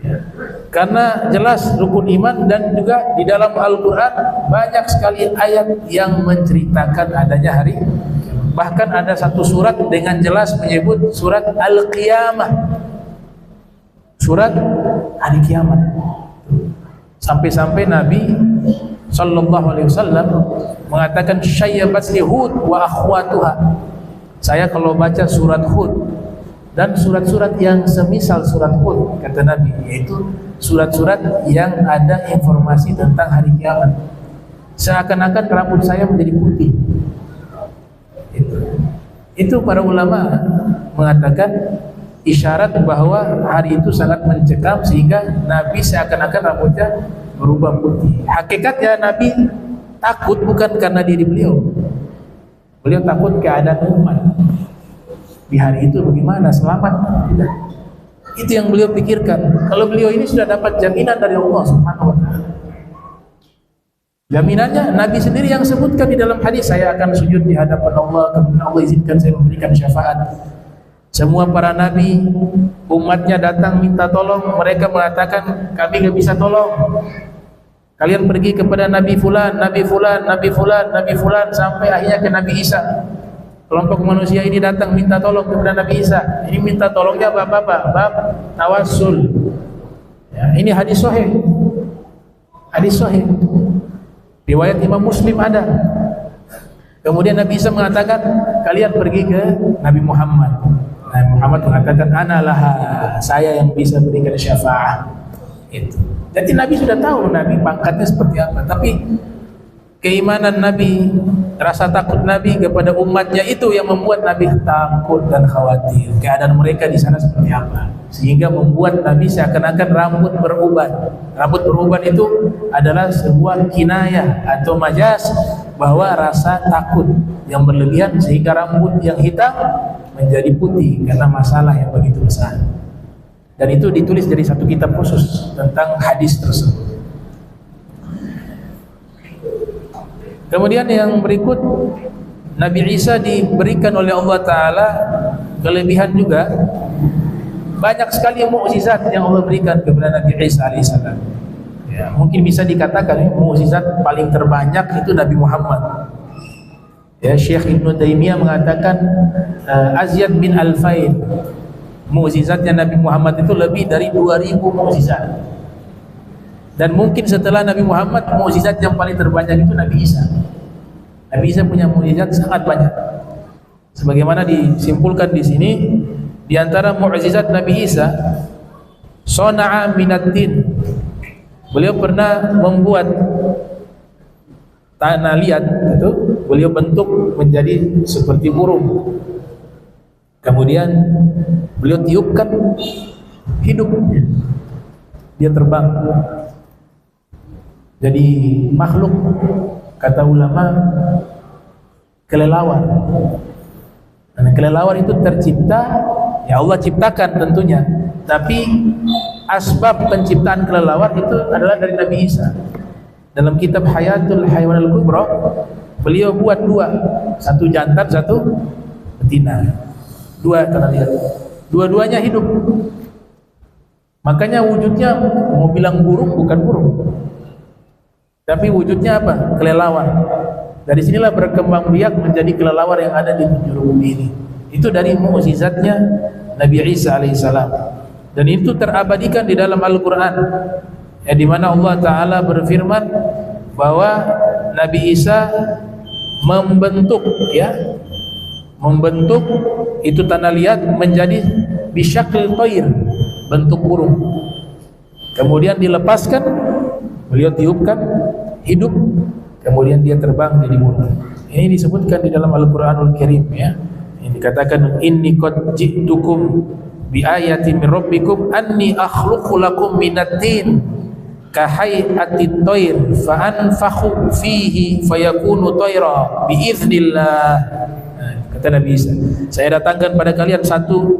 ya. Karena jelas rukun iman, dan juga di dalam Al-Quran banyak sekali ayat yang menceritakan adanya hari. Bahkan ada satu surat dengan jelas menyebut surat Al-Qiyamah, surat hari kiamat. Sampai-sampai Nabi Sallallahu Alaihi Wasallam mengatakan syayyabatni Hud wa akhwatuha. Saya kalau baca surat Hud dan surat-surat yang semisal surat Hud, kata Nabi, yaitu surat-surat yang ada informasi tentang hari kiamat, seakan-akan rambut saya menjadi putih. Itu para ulama mengatakan isyarat bahwa hari itu sangat mencekam, sehingga Nabi seakan-akan rambutnya berubah putih. Hakikatnya Nabi takut bukan karena diri beliau. Beliau takut keadaan umat di hari itu bagaimana, selamat tidak. Itu yang beliau pikirkan. Kalau beliau ini sudah dapat jaminan dari Allah Subhanahu wa taala. Jaminannya Nabi sendiri yang sebutkan di dalam hadis, saya akan sujud di hadapan Allah, kemudian Allah izinkan saya memberikan syafaat. Semua para nabi, umatnya datang minta tolong, mereka mengatakan kami gak bisa tolong. Kalian pergi kepada Nabi Fulan, Nabi Fulan, Nabi Fulan, Nabi Fulan, sampai akhirnya ke Nabi Isa. Kelompok manusia ini datang minta tolong kepada Nabi Isa. Ini minta tolongnya bab tawassul. Ya, ini hadis sahih. Hadis sahih. Riwayat Imam Muslim ada. Kemudian Nabi Isa mengatakan, kalian pergi ke Nabi Muhammad. Nabi Muhammad mengatakan, analah, saya yang bisa berikan syafaat. Itu. Jadi Nabi sudah tahu Nabi pangkatnya seperti apa. Tapi keimanan Nabi, rasa takut Nabi kepada umatnya itu yang membuat Nabi takut dan khawatir keadaan mereka di sana seperti apa, sehingga membuat Nabi seakan-akan rambut beruban. Rambut beruban itu adalah sebuah kinayah atau majas bahwa rasa takut yang berlebihan, sehingga rambut yang hitam menjadi putih karena masalah yang begitu besar. Dan itu ditulis dari satu kitab khusus tentang hadis tersebut. Kemudian yang berikut, Nabi Isa diberikan oleh Allah Ta'ala kelebihan juga. Banyak sekali mukjizat yang Allah berikan kepada Nabi Isa alaihissalam. Ya, mungkin bisa dikatakan mukjizat paling terbanyak itu Nabi Muhammad. Ya, Syekh Ibnu Taimiyah mengatakan azyad bin alfain. Mukjizatnya Nabi Muhammad itu lebih dari 2000 mukjizat. Dan mungkin setelah Nabi Muhammad, mukjizat yang paling terbanyak itu Nabi Isa. Nabi Isa punya mukjizat sangat banyak. Sebagaimana disimpulkan di sini, di antara mukjizat Nabi Isa, sona'a minatin. Beliau pernah membuat tanah liat itu, beliau bentuk menjadi seperti burung. Kemudian beliau tiupkan, hidup, dia terbang. Jadi makhluk, kata ulama, kelelawar. Dan kelelawar itu tercipta, ya Allah ciptakan tentunya, tapi asbab penciptaan kelelawar itu adalah dari Nabi Isa. Dalam kitab Hayatul Haywan Al-Kubra, beliau buat dua, satu jantan, satu betina, dua tanah liat, dua-duanya hidup. Makanya wujudnya mau bilang burung, bukan burung, tapi wujudnya apa? Kelelawar. Dari sinilah berkembang biak menjadi kelelawar yang ada di penjuru bumi ini. Itu dari mukjizatnya Nabi Isa alaihissalam. Dan itu terabadikan di dalam Al-Quran, ya, di mana Allah Ta'ala berfirman bahwa Nabi Isa membentuk, ya, membentuk itu tanah liat menjadi bisyakil toir, bentuk burung. Kemudian dilepaskan, beliau tiupkan, hidup, kemudian dia terbang jadi burung. Ini disebutkan di dalam Al-Quranul Karim, ya. Ini dikatakan, inni qad ji'tukum bi ayatin min rabbikum anni akhluqu lakum minat tin ka hay'atit thair fa anfakhu fihi fayakunu thaira bi idznillah. Kata Nabi Isa, saya datangkan pada kalian satu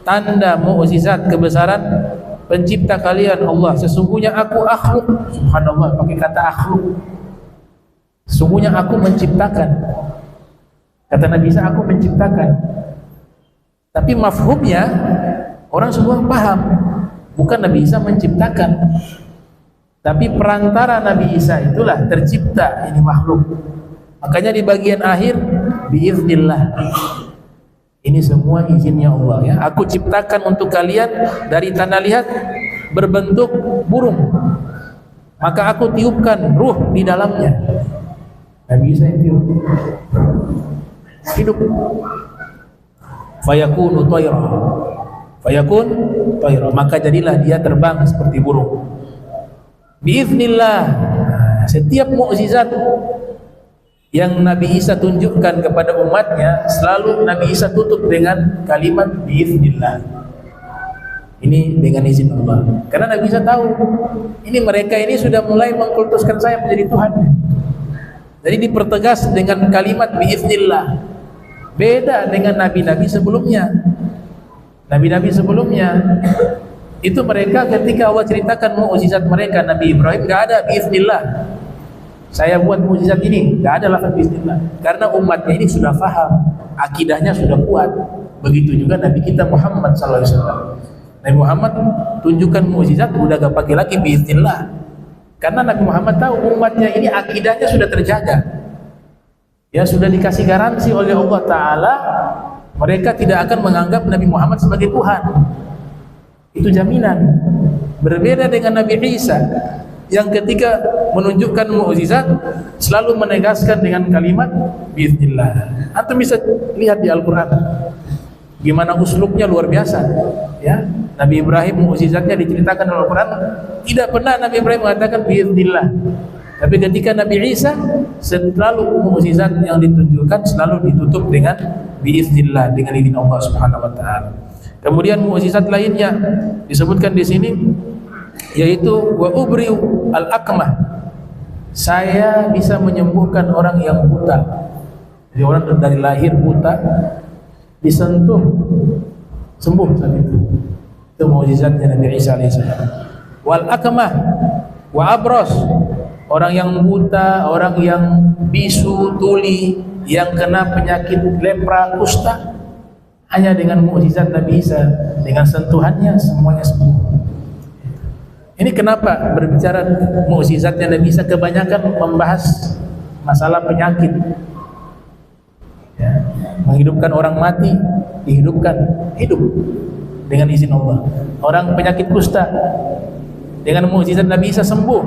tanda mukjizat kebesaran pencipta kalian Allah. Sesungguhnya aku akhluk, subhanallah, pakai kata akhluk. Sesungguhnya aku menciptakan. Kata Nabi Isa, aku menciptakan. Tapi mafhumnya orang semua paham, bukan Nabi Isa menciptakan, tapi perantara Nabi Isa itulah tercipta ini makhluk. Makanya di bagian akhir, biiznillah. Ini semua izinnya Allah, ya. Aku ciptakan untuk kalian dari tanah liat berbentuk burung, maka aku tiupkan ruh di dalamnya. Nabi Isa itu hidup. Fayakunu thaira, fayakun thaira, maka jadilah dia terbang seperti burung. Biiznillah. Setiap mukjizat yang Nabi Isa tunjukkan kepada umatnya, selalu Nabi Isa tutup dengan kalimat biiznillah. Ini dengan izin Allah. Karena Nabi Isa tahu, ini mereka ini sudah mulai mengkultuskan saya menjadi Tuhan. Jadi dipertegas dengan kalimat biiznillah. Beda dengan nabi-nabi sebelumnya. Nabi-nabi sebelumnya itu mereka ketika Allah ceritakan mukjizat mereka, Nabi Ibrahim enggak ada biiznillah. Saya buat mukjizat ini, enggak ada lafaz biiznillah. Karena umatnya ini sudah paham, akidahnya sudah kuat. Begitu juga Nabi kita Muhammad sallallahu alaihi wasallam. Nabi Muhammad tunjukkan mukjizat udah enggak pakai lagi biiznillah. Karena Nabi Muhammad tahu umatnya ini akidahnya sudah terjaga. Ya, sudah dikasih garansi oleh Allah Ta'ala, mereka tidak akan menganggap Nabi Muhammad sebagai Tuhan. Itu jaminan. Berbeda dengan Nabi Isa yang ketika menunjukkan mukjizat selalu menegaskan dengan kalimat biiznillah. Antum bisa lihat di Al-Quran gimana uslubnya luar biasa, ya. Nabi Ibrahim mukjizatnya diceritakan dalam Al-Quran, tidak pernah Nabi Ibrahim mengatakan biiznillah. Tapi ketika Nabi Isa, selalu mukjizat yang ditunjukkan selalu ditutup dengan biiznillah, dengan izin Allah Subhanahu wa taala. Kemudian mukjizat lainnya disebutkan di sini, yaitu wa ubriu al-akmah. Saya bisa menyembuhkan orang yang buta. Jadi orang dari lahir buta disentuh sembuh saat itu. Itu mukjizatnya Nabi Isa alaihissalam. Wal akmah wa abros. Orang yang buta, orang yang bisu, tuli, yang kena penyakit lepra, kusta, hanya dengan mukjizat Nabi Isa, dengan sentuhannya semuanya sembuh. Ini kenapa berbicara mukjizatnya Nabi Isa kebanyakan membahas masalah penyakit, ya, menghidupkan orang mati, dihidupkan, hidup dengan izin Allah. Orang penyakit kusta, Dengan mukjizat Nabi Isa sembuh.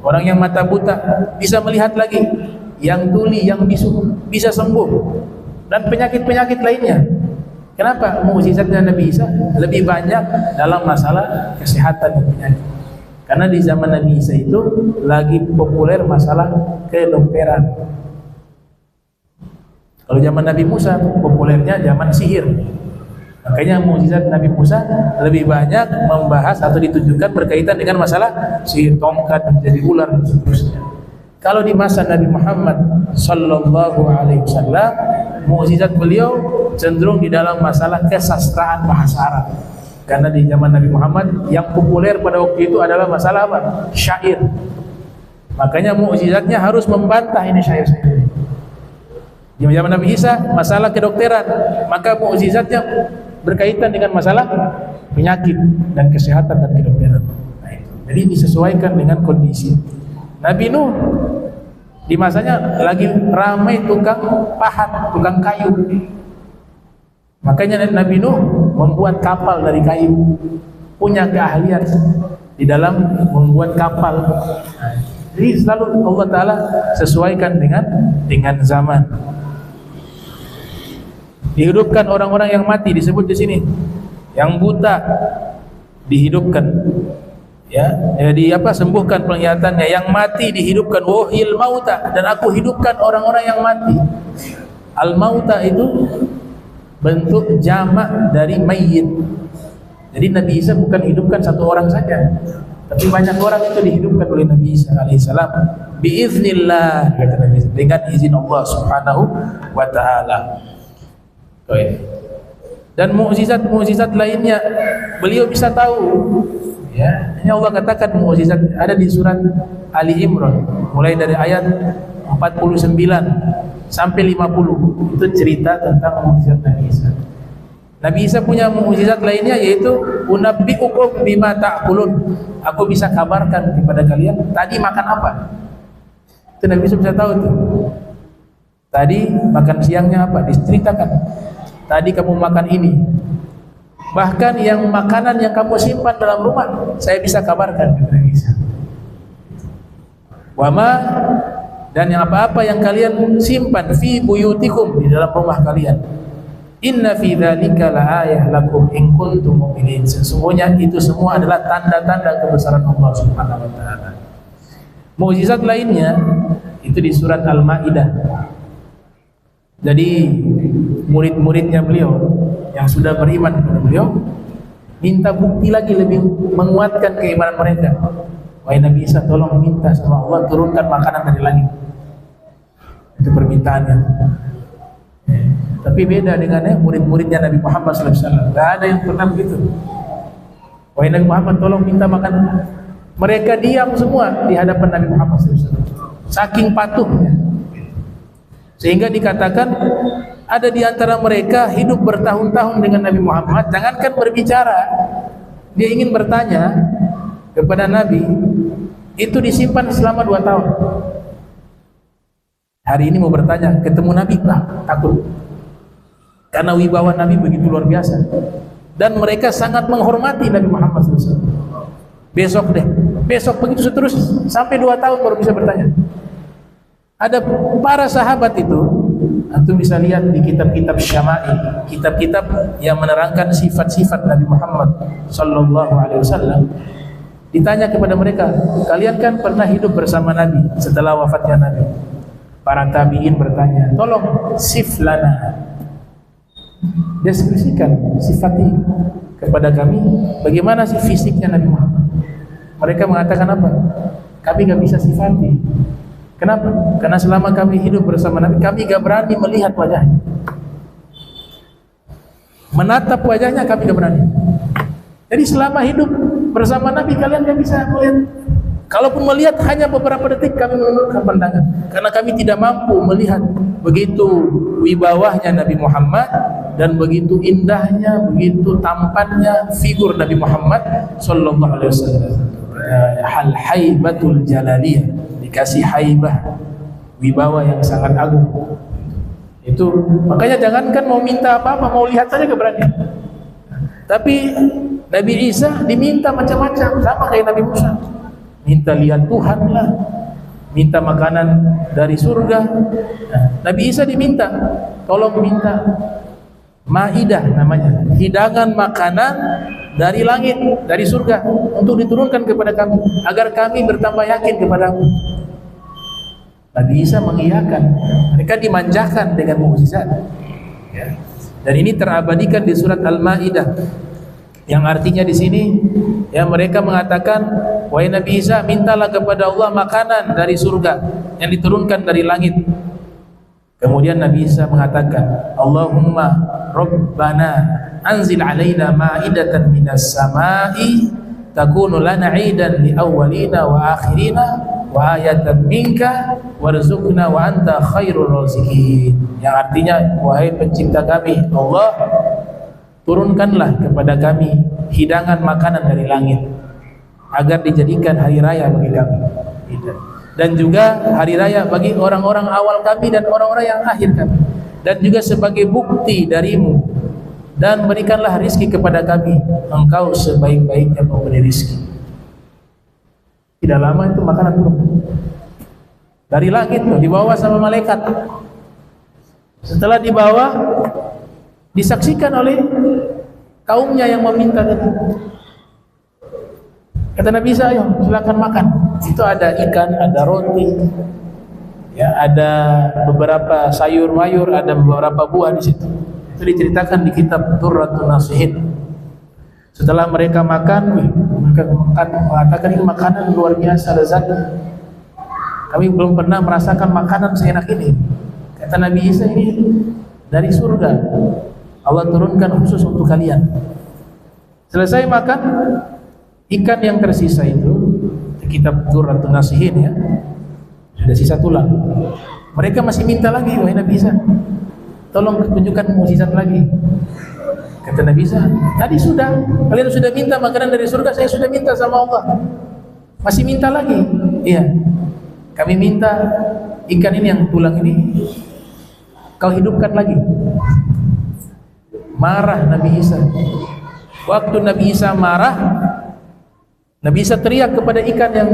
Orang yang mata buta bisa melihat lagi, yang tuli, yang bisu bisa sembuh, dan penyakit-penyakit lainnya. Kenapa? Mukjizatnya Nabi Isa lebih banyak dalam masalah kesehatan dan penyakit. Karena di zaman Nabi Isa itu lagi populer masalah kedokteran. Kalau zaman Nabi Musa populernya zaman sihir. Makanya mukjizat Nabi Musa lebih banyak membahas atau ditunjukkan berkaitan dengan masalah sihir, tongkat menjadi ular dan seterusnya. Kalau di masa Nabi Muhammad sallallahu alaihi wasallam, mukjizat beliau cenderung di dalam masalah kesastraan bahasa Arab. Karena di zaman Nabi Muhammad yang populer pada waktu itu adalah masalah apa? Syair. Makanya mukjizatnya harus membantah ini syair-syair. Di zaman Nabi Isa masalah kedokteran, maka mukjizatnya berkaitan dengan masalah penyakit dan kesehatan dan kedokteran. Jadi disesuaikan dengan kondisi. Nabi Nuh di masanya lagi ramai tukang pahat, tukang kayu. Makanya Nabi Nuh membuat kapal dari kayu, punya keahlian di dalam membuat kapal. Jadi selalu Allah Ta'ala sesuaikan dengan zaman. Dihidupkan orang-orang yang mati, disebut di sini. Yang buta dihidupkan. Ya, jadi sembuhkan penglihatannya. Yang mati dihidupkan. Wahil mauta, dan aku hidupkan orang-orang yang mati. Al mauta itu bentuk jamak dari mayyit. Jadi Nabi Isa bukan hidupkan satu orang saja, tapi banyak orang itu dihidupkan oleh Nabi Isa alaihissalam. Biiznillah, kata Nabi Isa, dengan izin Allah Subhanahu wa Ta'ala. Dan mukjizat-mukjizat lainnya beliau bisa tahu. Ya, ini Allah katakan mukjizat ada di surat Ali Imran, mulai dari ayat 49 sampai 50. Itu cerita tentang mukjizat Nabi Isa. Nabi Isa punya mukjizat lainnya, yaitu unabbiukum bima ta'kulun. Aku bisa kabarkan kepada kalian tadi makan apa. Itu Nabi Isa bisa tahu tuh. Tadi makan siangnya apa, diceritakan. Tadi kamu makan ini. Bahkan yang makanan yang kamu simpan dalam rumah, saya bisa kabarkan kepada Nabi Isa. Wama, dan yang apa-apa yang kalian simpan fi buyutikum, di dalam rumah kalian. Inna fi dzalika laayah lakum in kuntum mu'minin. Sesungguhnya itu semua adalah tanda-tanda kebesaran Allah Subhanahu wa taala. Mukjizat lainnya itu di surat Al-Maidah. Jadi murid-muridnya beliau yang sudah beriman kepada beliau minta bukti lagi, lebih menguatkan keimanan mereka. Wahai Nabi Isa, tolong minta sama Allah turunkan makanan dari langit. Itu permintaannya. Tapi beda dengan murid-muridnya Nabi Muhammad SAW. Gak ada yang pernah begitu. Wahai Nabi Muhammad, tolong minta makan. Mereka diam semua di hadapan Nabi Muhammad SAW. Saking patuhnya. Sehingga dikatakan ada di antara mereka hidup bertahun-tahun dengan Nabi Muhammad, jangankan berbicara, dia ingin bertanya kepada Nabi, itu disimpan selama 2 tahun. Hari ini mau bertanya, ketemu Nabi, takut. Karena wibawa Nabi begitu luar biasa. Dan mereka sangat menghormati Nabi Muhammad SAW. Besok begitu seterusnya, sampai 2 tahun baru bisa bertanya. Ada para sahabat itu, antum bisa lihat di kitab-kitab syama'il, kitab-kitab yang menerangkan sifat-sifat Nabi Muhammad sallallahu alaihi wasallam. Ditanya kepada mereka, kalian kan pernah hidup bersama Nabi setelah wafatnya Nabi. Para tabi'in bertanya, tolong siflana, deskripsikan, sifati kepada kami bagaimana sih fisiknya Nabi Muhammad. Mereka mengatakan apa? Kami gak bisa sifati. Kenapa? Karena selama kami hidup bersama Nabi, kami gak berani melihat wajahnya. Menatap wajahnya kami gak berani. Jadi selama hidup bersama Nabi, kalian gak bisa melihat. Kalaupun melihat hanya beberapa detik, kami menundukkan pandangan. Karena kami tidak mampu melihat begitu wibawahnya Nabi Muhammad, dan begitu indahnya, begitu tampannya figur Nabi Muhammad sallallahu alaihi wasallam. Hal haibatul jalaliyah, dikasih haibah, wibawa yang sangat agung. Itu makanya jangankan mau minta apa-apa, mau lihat saja gak berani. Tapi Nabi Isa diminta macam-macam, sama kayak Nabi Musa. Minta lihat Tuhan lah, minta makanan dari surga. Nah, Nabi Isa diminta, tolong minta Maidah namanya, hidangan makanan dari langit, dari surga, untuk diturunkan kepada kami, agar kami bertambah yakin kepadamu. Nabi Isa mengiyakan, mereka dimanjakan dengan mukjizat. Ya. Dan ini terabadikan di surat Al-Maidah, yang artinya di sini, ya mereka mengatakan, wahai Nabi Isa, mintalah kepada Allah makanan dari surga yang diturunkan dari langit. Kemudian Nabi Isa mengatakan, Allahumma Rabbana anzil alaina ma'idatan minas sama'i takunu lana 'idan li awwalina wa akhirina wa ayatan minka warzuqna wa anta khairur raziqin. Yang artinya, wahai pencipta kami Allah, turunkanlah kepada kami hidangan makanan dari langit agar dijadikan hari raya bagi kami, dan juga hari raya bagi orang-orang awal kami dan orang-orang yang akhir kami, dan juga sebagai bukti darimu, dan berikanlah rizki kepada kami, engkau sebaik-baiknya pemberi rizki. Tidak lama itu makanan turun dari langit tuh, dibawa sama malaikat. Setelah dibawa, disaksikan oleh kaumnya yang meminta tadi. Kata Nabi Isa, ayo silakan makan. Itu ada ikan, ada roti, ya, ada beberapa sayur-mayur, ada beberapa buah di situ. Itu diceritakan di kitab Durratun Nasihin. Setelah mereka makan, mereka mengatakan ini makanan luar biasa lezatnya. Kami belum pernah merasakan makanan seenak ini. Kata Nabi Isa, ini dari surga, Allah turunkan khusus untuk kalian. Selesai makan, ikan yang tersisa itu, kitab Durratun Nasihin, ya, sudah sisa tulang. Mereka masih minta lagi, wahai Nabi Isa, tolong tunjukkan mukjizat lagi. Kata Nabi Isa, tadi sudah, kalian sudah minta makanan dari surga, saya sudah minta sama Allah, masih minta lagi? Iya, kami minta ikan ini yang tulang ini kau hidupkan lagi. Marah Nabi Isa. Waktu Nabi Isa marah, Nabi Isa teriak kepada ikan yang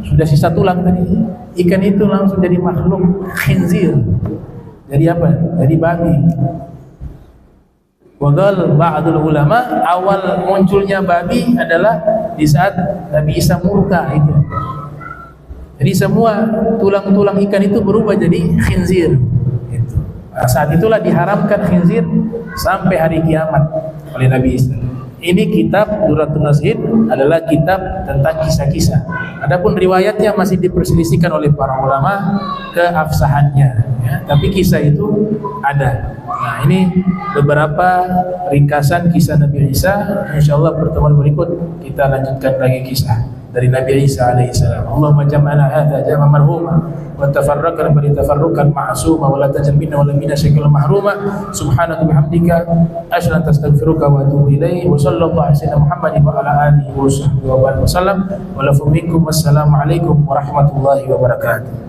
sudah sisa tulang tadi. Ikan itu langsung jadi makhluk khinzir. Jadi apa? Jadi babi. Wagal ba'dul ulama, awal munculnya babi adalah di saat Nabi Isa murka itu. Jadi semua tulang-tulang ikan itu berubah jadi khinzir. Itu. Nah, saat itulah diharamkan khinzir sampai hari kiamat oleh Nabi Isa. Ini kitab Durratun Nasihin adalah kitab tentang kisah-kisah. Adapun riwayatnya masih diperselisihkan oleh para ulama keabsahannya, ya. Tapi kisah itu ada. Nah, ini beberapa ringkasan kisah Nabi Isa. Insyaallah pertemuan berikut kita lanjutkan lagi kisah dari Nabi Isa alaihissalam. Allahumma jam'ana hadza jam'an marhuma wa tafarraqna bi tafarruqan ma'suma wa la tajal minna wa la minna shay'an mahruma. Subhanaka bihamdika asyhadu an la ilaha illa anta astaghfiruka wa atubu ilaik. Wa sallallahu alaihi wasallam Muhammadin wa ala alihi wa sahbihi wa sallam. Wa lafu minkum wassalamu alaikum warahmatullahi wabarakatuh.